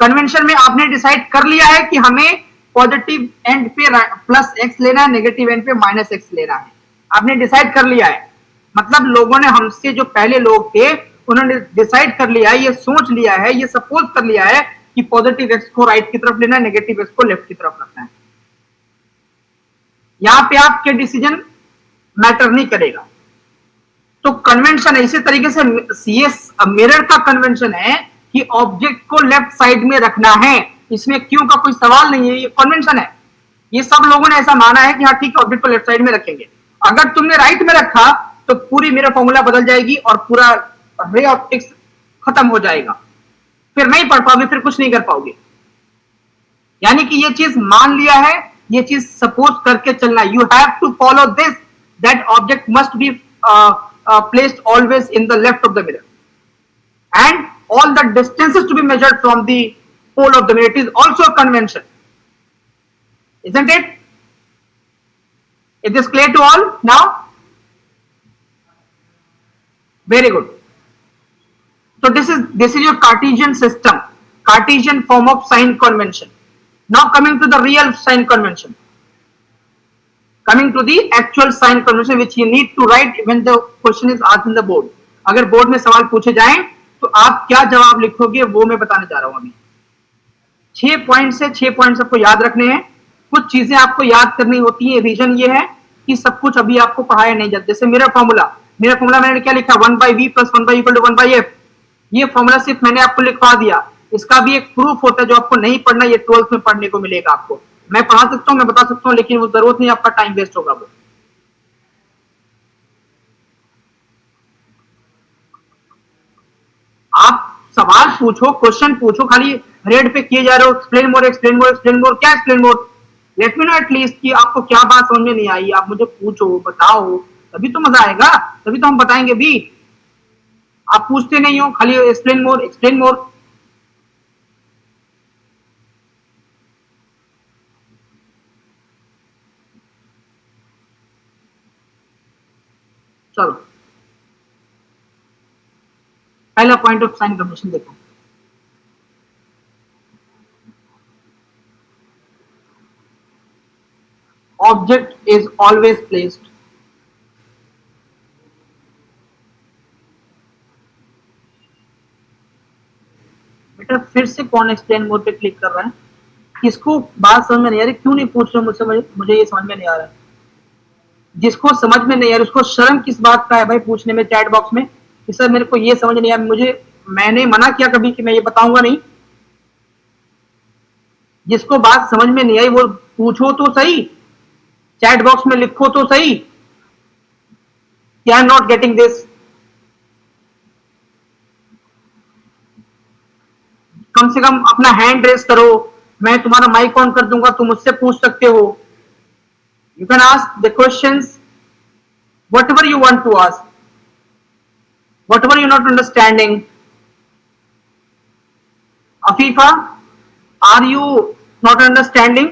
कन्वेंशन में आपने डिसाइड कर लिया है कि हमें पॉजिटिव एंड पे प्लस एक्स लेना है, नेगेटिव एंड पे माइनस एक्स लेना है, आपने डिसाइड कर लिया है। मतलब लोगों ने, हमसे जो पहले लोग थे, उन्होंने डिसाइड कर लिया है, ये सोच लिया है, ये सपोज कर लिया है कि पॉजिटिव एक्स को राइट की तरफ लेना है, नेगेटिव एक्स को लेफ्ट की तरफ रखना है। यहां पे आपके डिसीजन मैटर नहीं करेगा। तो कन्वेंशन है, इसी तरीके से सीएस मिरर का कन्वेंशन है कि ऑब्जेक्ट को लेफ्ट साइड में रखना है, इसमें क्यों का कोई सवाल नहीं है, ये कन्वेंशन है। ये सब लोगों ने ऐसा माना है कि हाँ ठीक है, ऑब्जेक्ट को लेफ्ट साइड में रखेंगे। अगर तुमने राइट में रखा तो पूरी मिरर फॉर्मूला बदल जाएगी और पूरा रे ऑप्टिक्स खत्म हो जाएगा, फिर नहीं पढ़ पाओगे, फिर कुछ नहीं कर पाओगे। यानी कि ये चीज मान लिया है, ये चीज सपोज करके चलना। You have to follow this, that object must be placed always in the left of the mirror, and all the distances to be measured from the pole of the mirror. It is also a convention, isn't it? Is this clear to all now? Very good. So this is your Cartesian system, Cartesian form of sign convention. Now coming to the real sign convention, coming to the actual sign convention which you need to write when the question is asked in the board. अगर board में सवाल पूछे जाएं तो आप क्या जवाब लिखोगे वो मैं बताने जा रहा हूं अभी। 6 पॉइंट से 6 पॉइंट्स आपको याद रखने हैं, कुछ चीजें आपको याद करनी होती है। रीजन ये है कि सब कुछ अभी आपको पढ़ाया नहीं जाता। जैसे मिरर फॉर्मूला मैंने क्या लिखा, 1/v plus 1/e equal to 1/f। ये फॉर्मूला सिर्फ मैंने आपको लिखवा दिया, इसका भी एक प्रूफ होता है जो आपको नहीं पढ़ना, ये 12th में पढ़ने को मिलेगा आपको। मैं पढ़ा सकता हूं, मैं बता सकता हूं, लेकिन वो जरूरत नहीं, आपका टाइम वेस्ट होगा वो। आप सवाल पूछो, क्वेश्चन पूछो, खाली रेड पे किए जा रहे हो, explain more explain more explain मोर। क्या एक्सप्लेन मोर? लेट मी नो एटलीस्ट कि आपको क्या बात समझ में नहीं आई, आप मुझे पूछो, बताओ, तभी तो मजा आएगा, तभी तो हम बताएंगे भी। आप पूछते नहीं हो, खाली एक्सप्लेन मोर एक्सप्लेन मोर। चलो पहला पॉइंट ऑफ साइन कन्वेंशन देखो। ऑब्जेक्ट इज ऑलवेज प्लेस्ड बेटा फिर से कौन एक्सप्लेन मोड पे क्लिक कर रहा है? किसको बात समझ में नहीं आ रही? क्यों नहीं पूछ रहे मुझसे? मुझे ये समझ में नहीं आ रहा है। जिसको समझ में नहीं आ रही उसको शर्म किस बात का है भाई पूछने में चैट बॉक्स में कि सर मेरे को ये समझ नहीं आया। मैंने मना किया कभी कि मैं ये बताऊंगा नहीं? जिसको बात समझ में नहीं आई वो पूछो तो सही, चैट बॉक्स में लिखो तो सही कि I am not getting this. कम से कम अपना हैंड रेस करो, मैं तुम्हारा माइक ऑन कर दूंगा, तुम मुझसे पूछ सकते हो। You can ask the questions whatever you want to ask, whatever you're not understanding. Afifa, are you not understanding?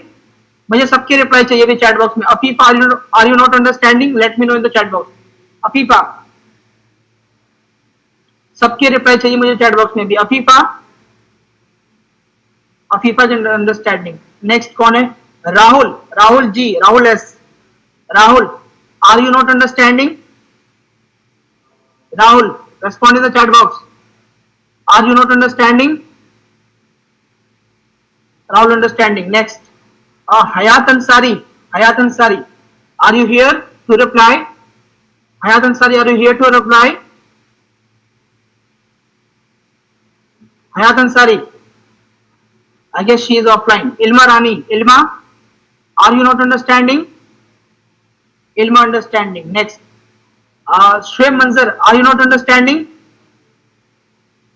मुझे सबके रिप्लाई चाहिए भी चैट बॉक्स में। Afifa, are you not understanding? Let me know in the chat box. Afifa, सबके reply चाहिए मुझे chat box में भी। Afifa, Afifa is understanding. Next कौन है? Rahul, Rahul ji, Rahul S. Rahul, are you not understanding? Rahul, respond in the chat box. Are you not understanding? Rahul understanding. Next, Hayat Ansari. Hayat Ansari, are you here to reply? Hayat Ansari, are you here to reply? Hayat Ansari, I guess she is offline. Ilma Rani, Ilma, are you not understanding? Ilma understanding. Next. Shweb Manzar, are you not understanding?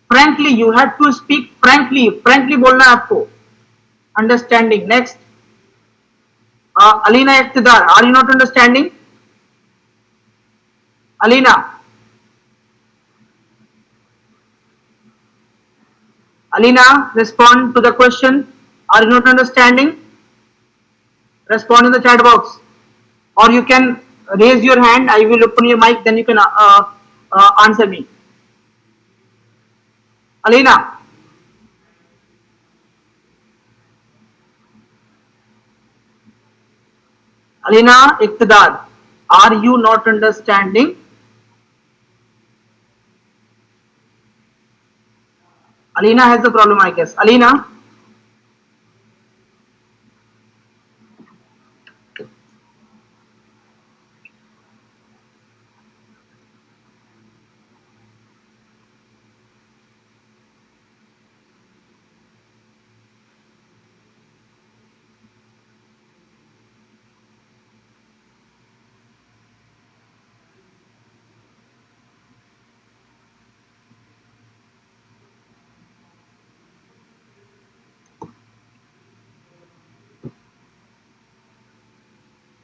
Frankly, you have to speak frankly. Frankly बोलना है आपको. Understanding. Next. Alina Iqtidar, are you not understanding? Alina. Alina, respond to the question. Are you not understanding? Respond in the chat box. Or you can raise your hand. I will open your mic. Then you can answer me. Alina. Alina Iqtidar, are you not understanding? Alina has the problem, I guess. Alina,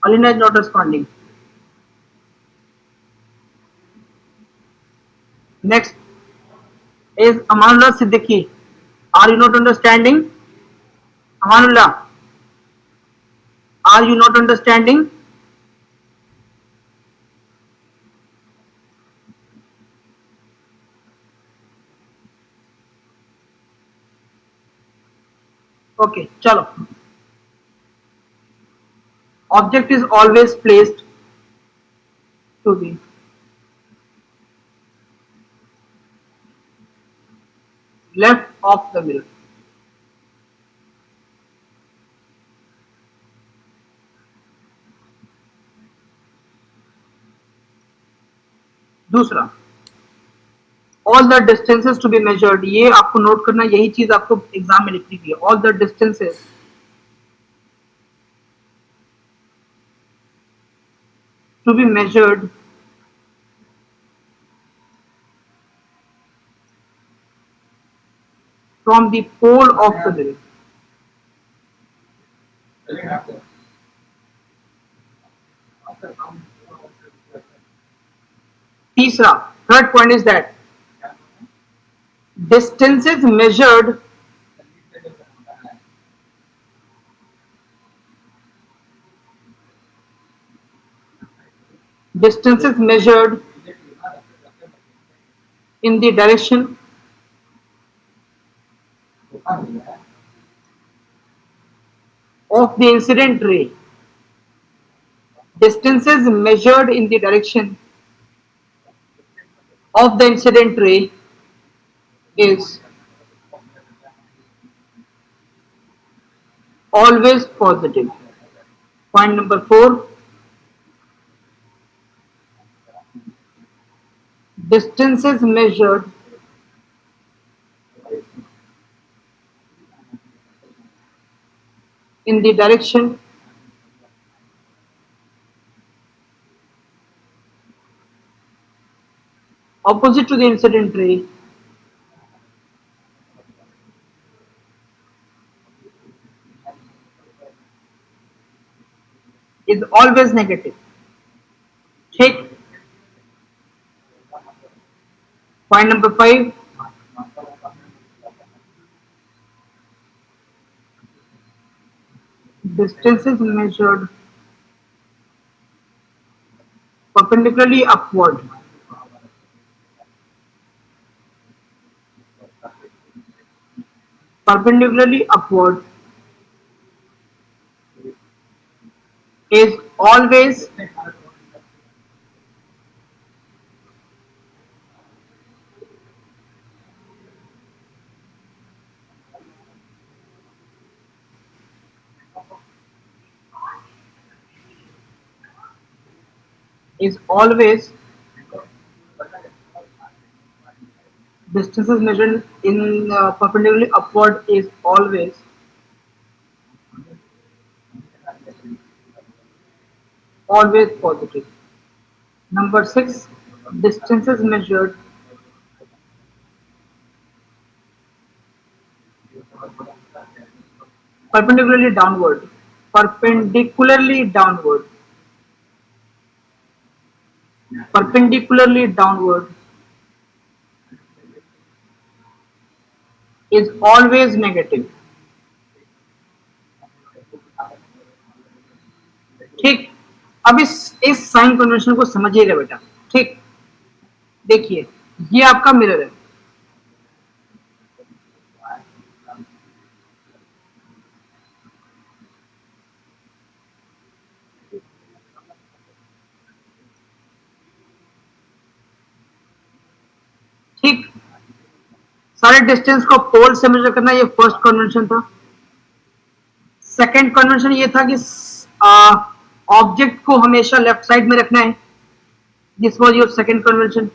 Alina is not responding. Next is Amanullah Siddiqui. Are you not understanding? Amanullah, are you not understanding? Okay, chalo. Object is always placed to be left of the mirror. दूसरा, all the distances to be measured. ये आपको note करना, यही चीज आपको exam में लिखनी है. All the distances to be measured from the pole of the mirror. तीसरा, third point is that distances measured distances measured in the direction of the incident ray. Distances measured in the direction of the incident ray is always positive. Point number 4, distances measured in the direction opposite to the incident ray is always negative. ठीक. Point number 5, distances measured perpendicularly upward perpendicularly upward is always distances measured in perpendicularly upward is always positive. Number 6, distances measured perpendicularly downward. Perpendicularly downward. Perpendicularly downward is always negative. ठीक, अब इस sign convention को समझिएगा बेटा। ठीक, देखिए ये आपका मिरर है। ठीक, सारे डिस्टेंस को पोल से मेजर करना, ये फर्स्ट कन्वेंशन था। सेकंड कन्वेंशन ये था कि ऑब्जेक्ट को हमेशा लेफ्ट साइड में रखना है। This was your second convention.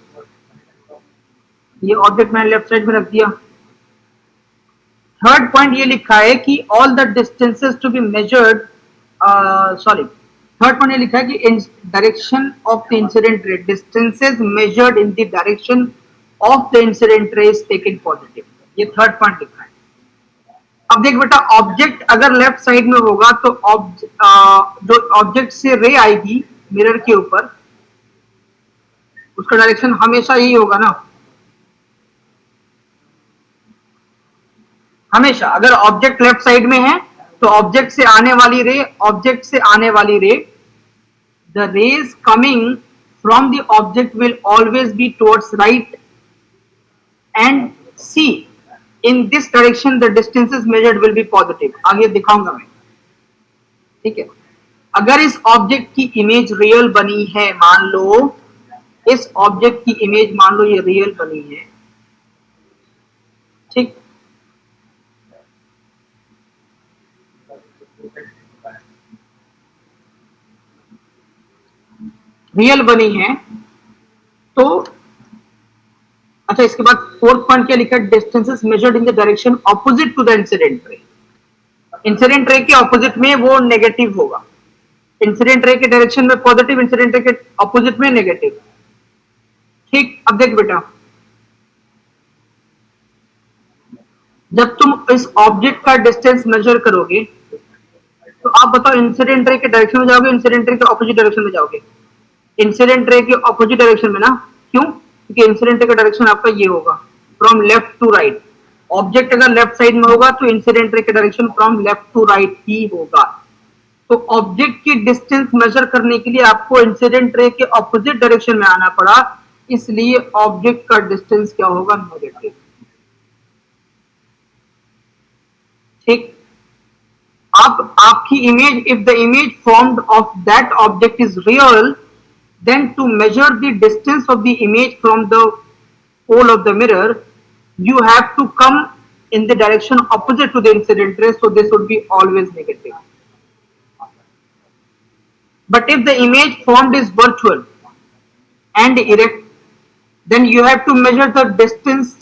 ये ऑब्जेक्ट मैंने लेफ्ट साइड में रख दिया। थर्ड पॉइंट ये लिखा है कि all the distances to be measured, sorry, third point ये लिखा है कि in direction of the incident ray, distances measured in the direction of the incident ray is taken positive. ये थर्ड पॉइंट लिखा है। अब देख बेटा, ऑब्जेक्ट अगर लेफ्ट साइड में होगा तो जो ऑब्जेक्ट से रे आएगी मिरर के ऊपर, उसका डायरेक्शन हमेशा यही होगा ना। हमेशा अगर ऑब्जेक्ट लेफ्ट साइड में है तो ऑब्जेक्ट से आने वाली ray, the rays coming from the object will always be towards right and see in this direction the distances measured will be positive. आगे दिखाऊंगा मैं। ठीक है, अगर इस ऑब्जेक्ट की इमेज रियल बनी है, मान लो इस ऑब्जेक्ट की इमेज मान लो ये रियल बनी है। ठीक, रियल बनी है तो अच्छा, इसके बाद फोर्थ पॉइंट क्या लिखा है, distances measured in the direction opposite to the incident ray. Incident ray के ऑपोजिट में वो नेगेटिव होगा। इंसिडेंट रे के डायरेक्शन में पॉजिटिव, इंसिडेंट रे के ऑपोजिट में नेगेटिव। ठीक, अब देख बेटा, जब तुम इस ऑब्जेक्ट का डिस्टेंस मेजर करोगे तो आप बताओ इंसिडेंट रे के डायरेक्शन में जाओगे, इंसिडेंट रे के ऑपोजिट डायरेक्शन में जाओगे? इंसिडेंट रे के ऑपोजिट डायरेक्शन में ना। क्यों? क्योंकि इंसिडेंट रे का डायरेक्शन आपका ये होगा, from left to right. Object अगर लेफ्ट साइड में होगा तो इंसिडेंट रे का direction from left to right ही होगा। तो ऑब्जेक्ट की डिस्टेंस मेजर करने के लिए आपको इंसिडेंट रे के ऑपोजिट डायरेक्शन में आना पड़ा, इसलिए ऑब्जेक्ट का डिस्टेंस क्या होगा, नेगेटिव। ठीक, अब आपकी image, if the image formed of that object is real, then to measure the distance of the image from the pole of the mirror, you have to come in the direction opposite to the incident ray, so this would be always negative. But if the image formed is virtual and erect, then you have to measure the distance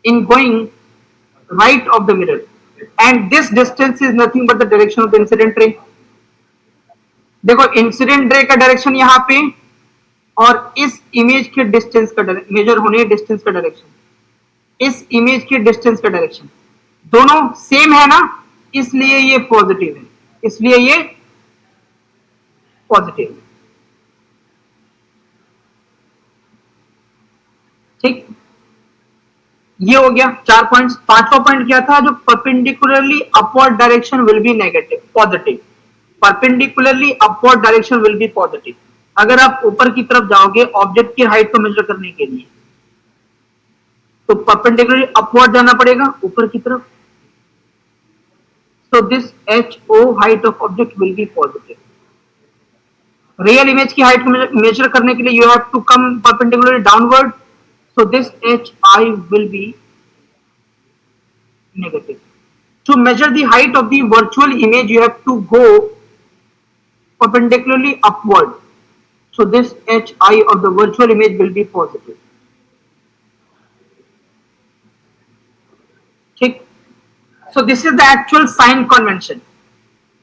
in going right of the mirror, and this distance is nothing but the direction of the incident ray. देखो, incident ray का direction यहाँ पे और इस image के distance का major होने distance का डायरेक्शन, इस इमेज के डिस्टेंस का डायरेक्शन दोनों सेम है ना, इसलिए ये पॉजिटिव है, इसलिए ये पॉजिटिव है। ठीक, ये हो गया 4 पॉइंट्स। पांचवा पॉइंट क्या था, जो perpendicularly upward direction will be negative, positive. Perpendicularly upward direction will be positive. अगर आप ऊपर की तरफ जाओगे ऑब्जेक्ट की हाइट को मेजर करने के लिए, तो परपेंडिकुलरली अपवर्ड जाना पड़ेगा, ऊपर की तरफ। so this HO height of object will be positive. Real image की हाइट को मेजर करने के लिए you have to come perpendicularly downward, so this HI will be negative. To measure the height of the virtual image, you have to go perpendicularly upward, so this HI of the virtual image will be positive. ठीक, so this is the actual sign convention.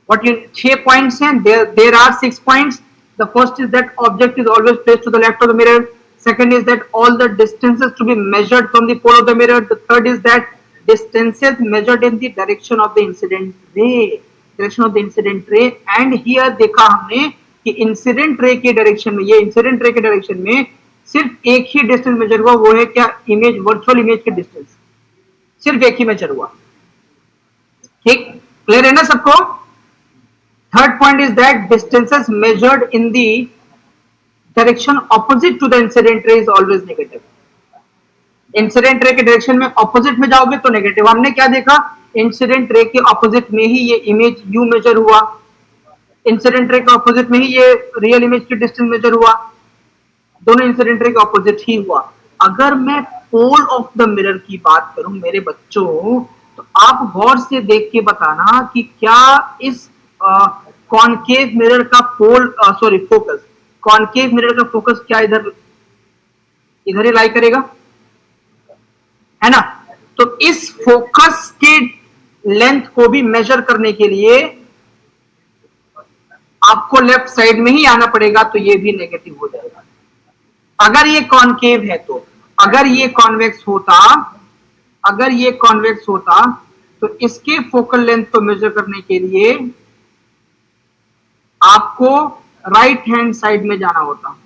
What you 6 points हैं, there are 6 points. The first is that object is always placed to the left of the mirror. Second is that all the distances to be measured from the pole of the mirror. The third is that distances measured in the direction of the incident ray. And here देखा हमने कि incident ray के direction में, ये incident ray के direction में सिर्फ एक ही डिस्टेंस मेजर हुआ, वो है क्या, इमेज, वर्चुअल इमेज के डिस्टेंस, सिर्फ एक ही मेजर हुआ। ठीक, क्लियर है ना सबको? Third point is that distances measured in the direction opposite to the incident ray is always negative. Incident ray के डायरेक्शन में ऑपोजिट में जाओगे तो नेगेटिव। हमने क्या देखा, इंसिडेंट रे के ऑपोजिट में ही ये इमेज यू मेजर हुआ, इंसिडेंट रे के ऑपोजिट में ही ये रियल इमेज की डिस्टेंस मेजर हुआ, दोनों इंसिडेंट रे के ऑपोजिट ही हुआ। अगर मैं पोल ऑफ द मिरर की बात करूं मेरे बच्चों, तो आप गौर से देख के बताना कि क्या इस कॉनकेव मिरर का पोल, सॉरी फोकस, कॉनकेव मिरर का फोकस क्या इधर ही लाई करेगा, है ना? तो इस फोकस के लेंथ को भी मेजर करने के लिए आपको लेफ्ट साइड में ही आना पड़ेगा, तो ये भी नेगेटिव हो जाएगा। अगर ये कॉनकेव है तो, अगर ये कॉन्वेक्स होता तो इसके फोकल लेंथ को मेजर करने के लिए आपको राइट हैंड साइड में जाना होता।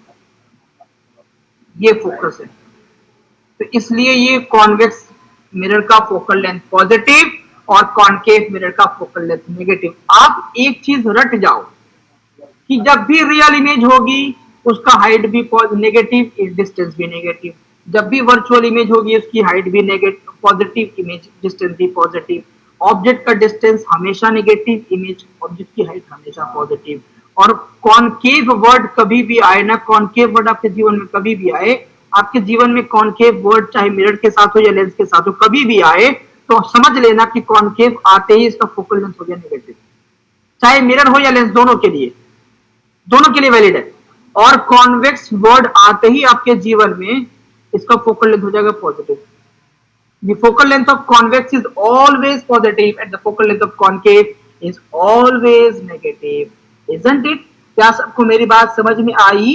ये फोकस है, तो इसलिए ये कॉन्वेक्स मिरर का फोकल लेंथ पॉजिटिव और कॉनकेव मिरर का फोकल लेंथ नेगेटिव। आप एक चीज रट जाओ कि जब भी रियल इमेज होगी उसका हाइट भी नेगेटिव, डिस्टेंस भी नेगेटिव। जब भी वर्चुअल इमेज होगी उसकी हाइट भी नेगेटिव, पॉजिटिव, इमेज डिस्टेंस भी पॉजिटिव। ऑब्जेक्ट का डिस्टेंस हमेशा नेगेटिव, इमेज ऑब्जेक्ट की हाइट हमेशा पॉजिटिव। और कॉनकेव वर्ड कभी भी आए ना, कॉनकेव वर्ड आपके जीवन में कभी भी आए, आपके जीवन में कॉनकेव वर्ड चाहे मिरर के साथ हो या लेंस के साथ हो, कभी भी आए तो समझ लेना कि कॉनकेव आते ही इसका फोकल लेंथ हो गया नेगेटिव, चाहे मिरर हो या लेंस, दोनों के लिए वैलिड है। और कॉन्वेक्स वर्ड आते ही आपके जीवन में इसका फोकल लेंथ हो जाएगा positive. The focal length of convex is always positive and the focal length of concave is always negative, isn't it? क्या सबको मेरी बात समझ में आई?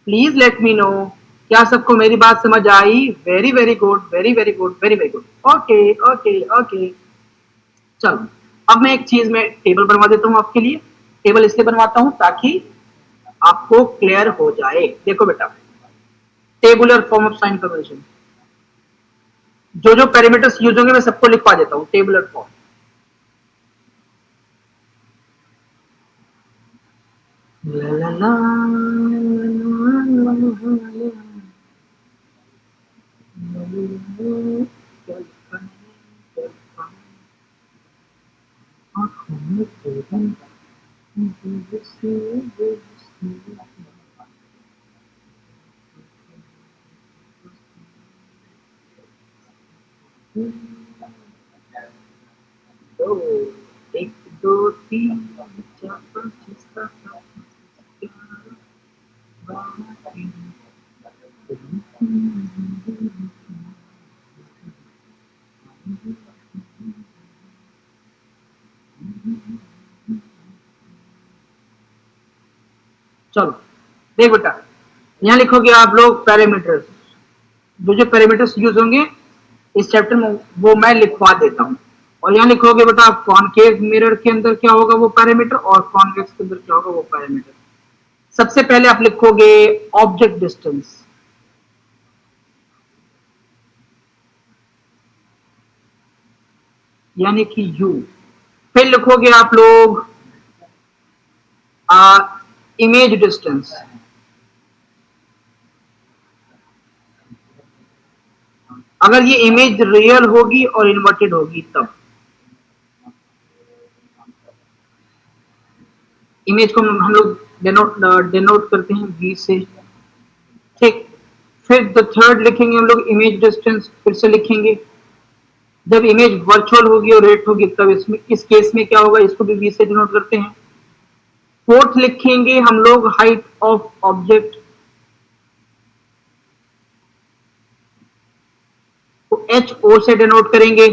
Please let me know. क्या सबको मेरी बात समझ आई? Very very good, very very good, very very good. Okay okay okay, चलो अब मैं एक चीज में टेबल बनवा देता हूं आपके लिए। टेबल इसलिए बनवाता हूं ताकि आपको क्लियर हो जाए। देखो बेटा, tabular form of sine conversion, जो पैरामीटर्स यूज होंगे मैं सबको लिखवा देता हूं। टेबुलर फॉर्म, ला ला एक दो तीन चार पाँच छह सात चलो देख बेटा, यहाँ लिखोगे आप लोग पैरामीटर्स, जो पैरामीटर्स यूज होंगे इस चैप्टर में वो मैं लिखवा देता हूँ। और यहाँ लिखोगे बेटा कॉनकेव मिरर के अंदर क्या होगा वो पैरामीटर, और कॉन्वेक्स के अंदर क्या होगा वो पैरामीटर। सबसे पहले आप लिखोगे ऑब्जेक्ट डिस्टेंस, यानी कि u। फिर लिखोगे आप लोग इमेज डिस्टेंस, अगर ये इमेज रियल होगी और इन्वर्टेड होगी तब। इमेज को हम लोग डिनोट करते हैं v से, ठीक। फिर द थर्ड लिखेंगे हम लोग इमेज डिस्टेंस, फिर से लिखेंगे। जब इमेज वर्चुअल होगी और रेट होगी तब इसमें, इस केस में क्या होगा, इसको भी v से डिनोट करते हैं। फोर्थ लिखेंगे हम लोग हाइट ऑफ ऑब्जेक्ट, तो h o से डिनोट करेंगे।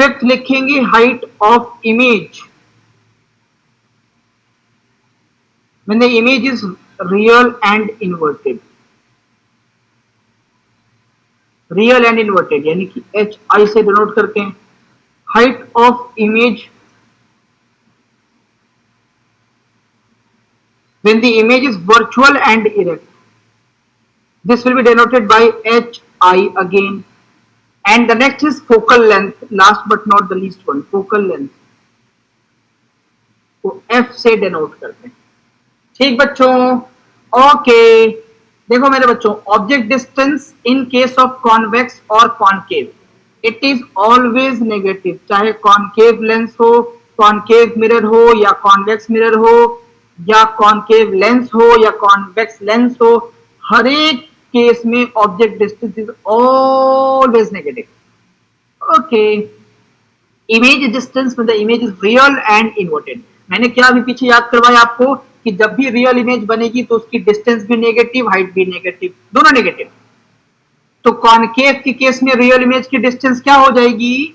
फिफ्थ लिखेंगे height of image when the image is real and inverted. Real and inverted यानी कि एच आई से डिनोट करते हैं. Height of image when the image is virtual and erect. This will be denoted by HI again. And the next is focal length, last but not the least one, focal length को F से denote करते हैं. ठीक बच्चों, okay. देखो मेरे बच्चों, object distance in case of convex और concave it is always negative. चाहे कॉनकेव लेंस हो, कॉनकेव मिरर हो या कॉन्वेक्स मिरर हो या कॉनकेव लेंस हो या कॉन्वेक्स लेंस हो, हर एक केस में object distance is always negative. Okay. Image distance में the image is real and inverted. मैंने क्या अभी पीछे याद करवाया आपको कि जब भी रियल इमेज बनेगी तो उसकी डिस्टेंस भी नेगेटिव, हाइट भी नेगेटिव, दोनों नेगेटिव. तो कॉनकेव के केस में रियल इमेज की डिस्टेंस क्या हो जाएगी?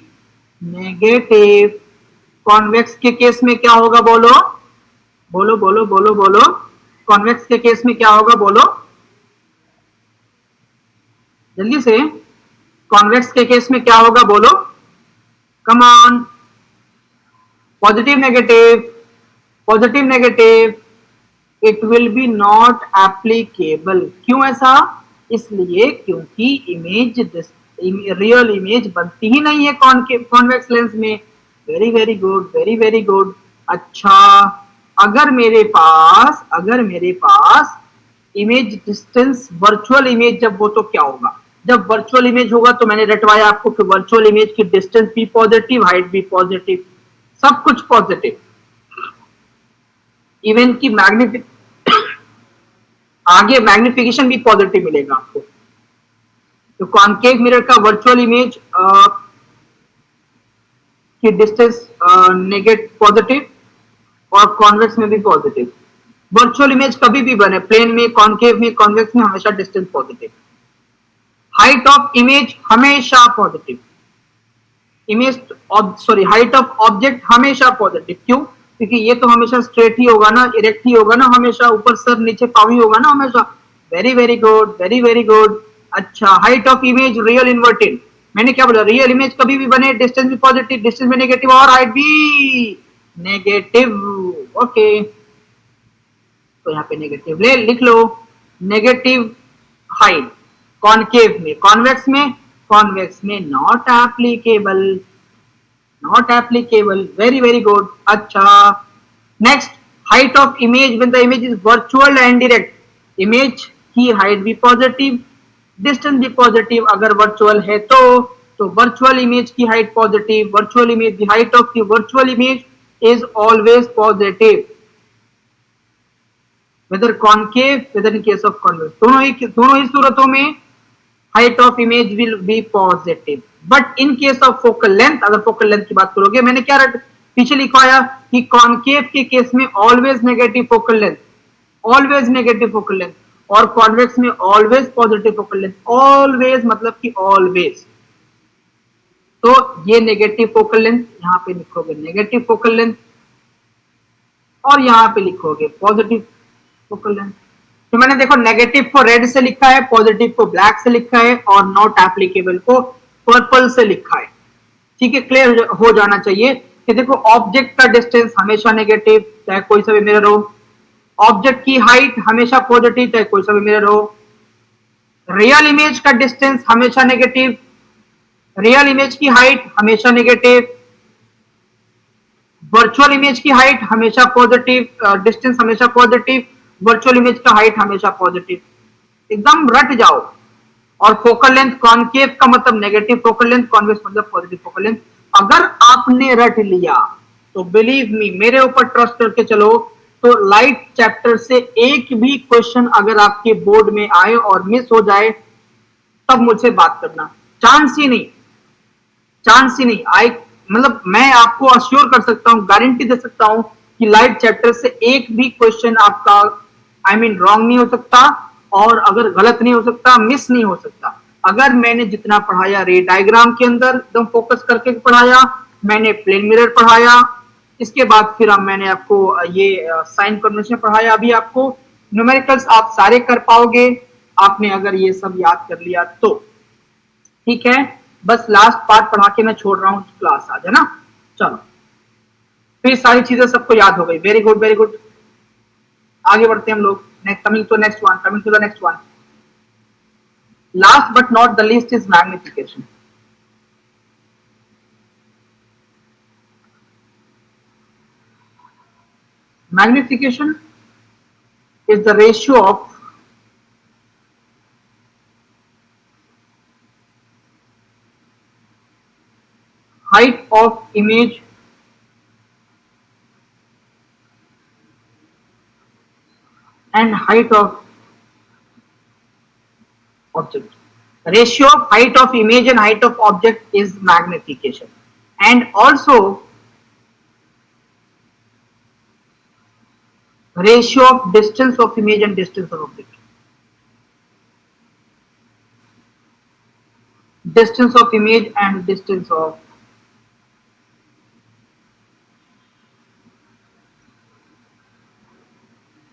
नेगेटिव. कॉन्वेक्स के केस में क्या होगा? बोलो बोलो बोलो बोलो बोलो. कॉन्वेक्स के केस में क्या होगा? बोलो जल्दी से. कॉन्वेक्स के केस में क्या होगा? बोलो. Come on. Positive negative, positive negative. It will be not applicable. क्यों ऐसा? इसलिए क्योंकि इमेज रियल इमेज बनती ही नहीं है कॉन्वेक्स लेंस में. Very very good, very very good. अच्छा, अगर मेरे पास इमेज डिस्टेंस वर्चुअल इमेज जब हो तो क्या होगा? जब वर्चुअल इमेज होगा तो मैंने रटवाया आपको कि वर्चुअल इमेज की डिस्टेंस भी पॉजिटिव, हाइट भी पॉजिटिव, सब कुछ पॉजिटिव. इवन की आगे मैग्निफिकेशन भी पॉजिटिव मिलेगा आपको. तो कॉनकेव मिरर का वर्चुअल इमेज की डिस्टेंस नेगेटिव पॉजिटिव और कॉन्वेक्स में भी पॉजिटिव. वर्चुअल इमेज कभी भी बने, प्लेन में, कॉनकेव में, कॉन्वेक्स में, हमेशा distance positive. Height of image हमेशा positive. Image height of object हमेशा पॉजिटिव. क्यों? क्योंकि ये तो हमेशा स्ट्रेट ही होगा ना, इरेक्ट ही होगा ना, हमेशा ऊपर सर नीचे पाँव ही होगा ना हमेशा. Very very good, very very good. अच्छा, height of image real inverted. मैंने क्या बोला? रियल इमेज कभी भी बने, डिस्टेंस भी पॉजिटिव, डिस्टेंस भी नेगेटिव और हाइट भी नेगेटिव. ओके, तो यहाँ पे नेगेटिव लिख लो. नेगेटिव हाइट कॉनकेव में, कॉन्वेक्स में not applicable, not applicable. Very very good. अच्छा, next, height of image when the image is virtual and direct. Image की हाइट भी पॉजिटिव, डिस्टेंस भी पॉजिटिव अगर वर्चुअल है तो वर्चुअल इमेज की height positive. Virtual image, the height of the virtual image is always positive whether concave, whether in case of convex. दोनों ही सूरतों में height of image will be positive. But in case of focal length, अगर focal length की बात करोगे, मैंने क्या पीछे लिखवाया कि कॉनकेव के केस में always negative focal length, always negative focal length, और कॉन्वेक्स में always positive focal length. Always मतलब कि ऑलवेज. तो ये नेगेटिव फोकल लेंथ, यहां पे लिखोगे नेगेटिव फोकल लेंथ और यहां पे लिखोगे पॉजिटिव फोकल लेंथ. तो मैंने देखो नेगेटिव को रेड से लिखा है, पॉजिटिव को ब्लैक से लिखा है और नॉट एप्लीकेबल को पर्पल से लिखा है. ठीक है, क्लियर हो जाना चाहिए कि देखो ऑब्जेक्ट का डिस्टेंस हमेशा नेगेटिव, चाहे कोई सा भी मिरर हो. ऑब्जेक्ट की हाइट हमेशा पॉजिटिव, चाहे कोई सा भी मिरर हो. रियल इमेज का डिस्टेंस हमेशा नेगेटिव, रियल इमेज की हाइट हमेशा नेगेटिव. वर्चुअल इमेज की हाइट हमेशा पॉजिटिव, डिस्टेंस हमेशा पॉजिटिव, वर्चुअल इमेज का हाइट हमेशा पॉजिटिव. एकदम रट जाओ. और फोकल लेंथ, कॉनकेव का मतलब नेगेटिव फोकल लेंथ, कॉन्वेक्स मतलब पॉजिटिव फोकल लेंथ. अगर आपने रट लिया तो बिलीव मी, मेरे ऊपर ट्रस्ट करके चलो, तो लाइट चैप्टर से एक भी क्वेश्चन अगर आपके बोर्ड में आए और मिस हो जाए तब मुझसे बात करना. चांस ही नहीं, चांस ही नहीं. मतलब मैं आपको अश्योर कर सकता हूं, गारंटी दे सकता हूं कि लाइट चैप्टर से एक भी क्वेश्चन आपका रॉन्ग नहीं हो सकता, और अगर गलत नहीं हो सकता, मिस नहीं हो सकता. अगर मैंने जितना पढ़ाया रे डायग्राम के अंदर एकदम फोकस करके पढ़ाया, मैंने प्लेन मिरर पढ़ाया, इसके बाद फिर मैंने आपको ये साइन कन्वेंशन पढ़ाया, अभी आपको न्यूमेरिकल्स आप सारे कर पाओगे आपने अगर ये सब याद कर लिया तो। ठीक है, बस लास्ट पार्ट पढ़ा के मैं छोड़ रहा हूँ क्लास आज, है ना। चलो फिर सारी चीजें सबको याद हो गई, वेरी गुड वेरी गुड। आगे बढ़ते हैं हम लोग, coming to the next one. Last but not the least is magnification. Magnification is the ratio of height of image and height of object. Ratio of height of image and height of object is magnification, and also ratio of distance of image and distance of object. Distance of image and distance of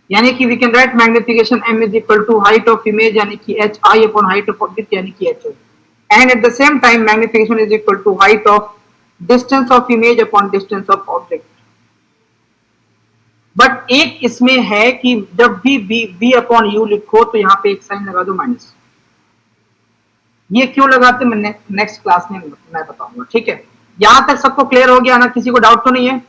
यानी कि we can write magnification m is equal to height of image यानी कि h I upon height of object यानी कि h, and at the same time magnification is equal to height of distance of image upon distance of object. But एक इसमें है कि जब भी v upon u लिखो तो यहाँ पे एक साइन लगा दो माइनस। ये क्यों लगाते मैं नेक्स्ट क्लास में मैं बताऊंगा, ठीक है। यहां तक सबको क्लियर हो गया ना, किसी को डाउट तो नहीं है?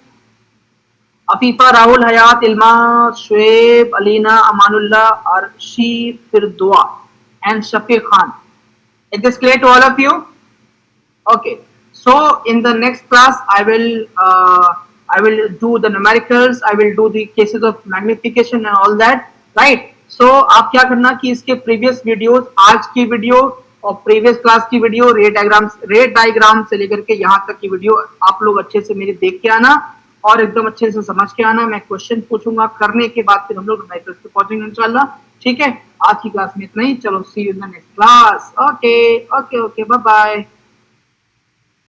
Afifa, Rahul, Hayat, Ilma, Shoaib, Alina, Amanullah, Arshi, फिरदुआ and Shafiq Khan. Is this clear to all of you? Okay. So in the next class, I will do the numericals. I will do the cases of magnification and all that. Right. So आप क्या करना कि इसके previous videos, आज की video और previous class की video, rate diagram से लेकर के यहाँ तक की वीडियो आप लोग अच्छे से मेरे देख के आना और एकदम अच्छे से समझ के आना। मैं क्वेश्चन पूछूंगा, करने के बाद फिर हम लोग न्यूमेरिकल्स पे पहुंचेंगे इंशाल्लाह। ठीक है, आज की क्लास में इतना ही। चलो see you in the next class. Okay okay okay, bye bye.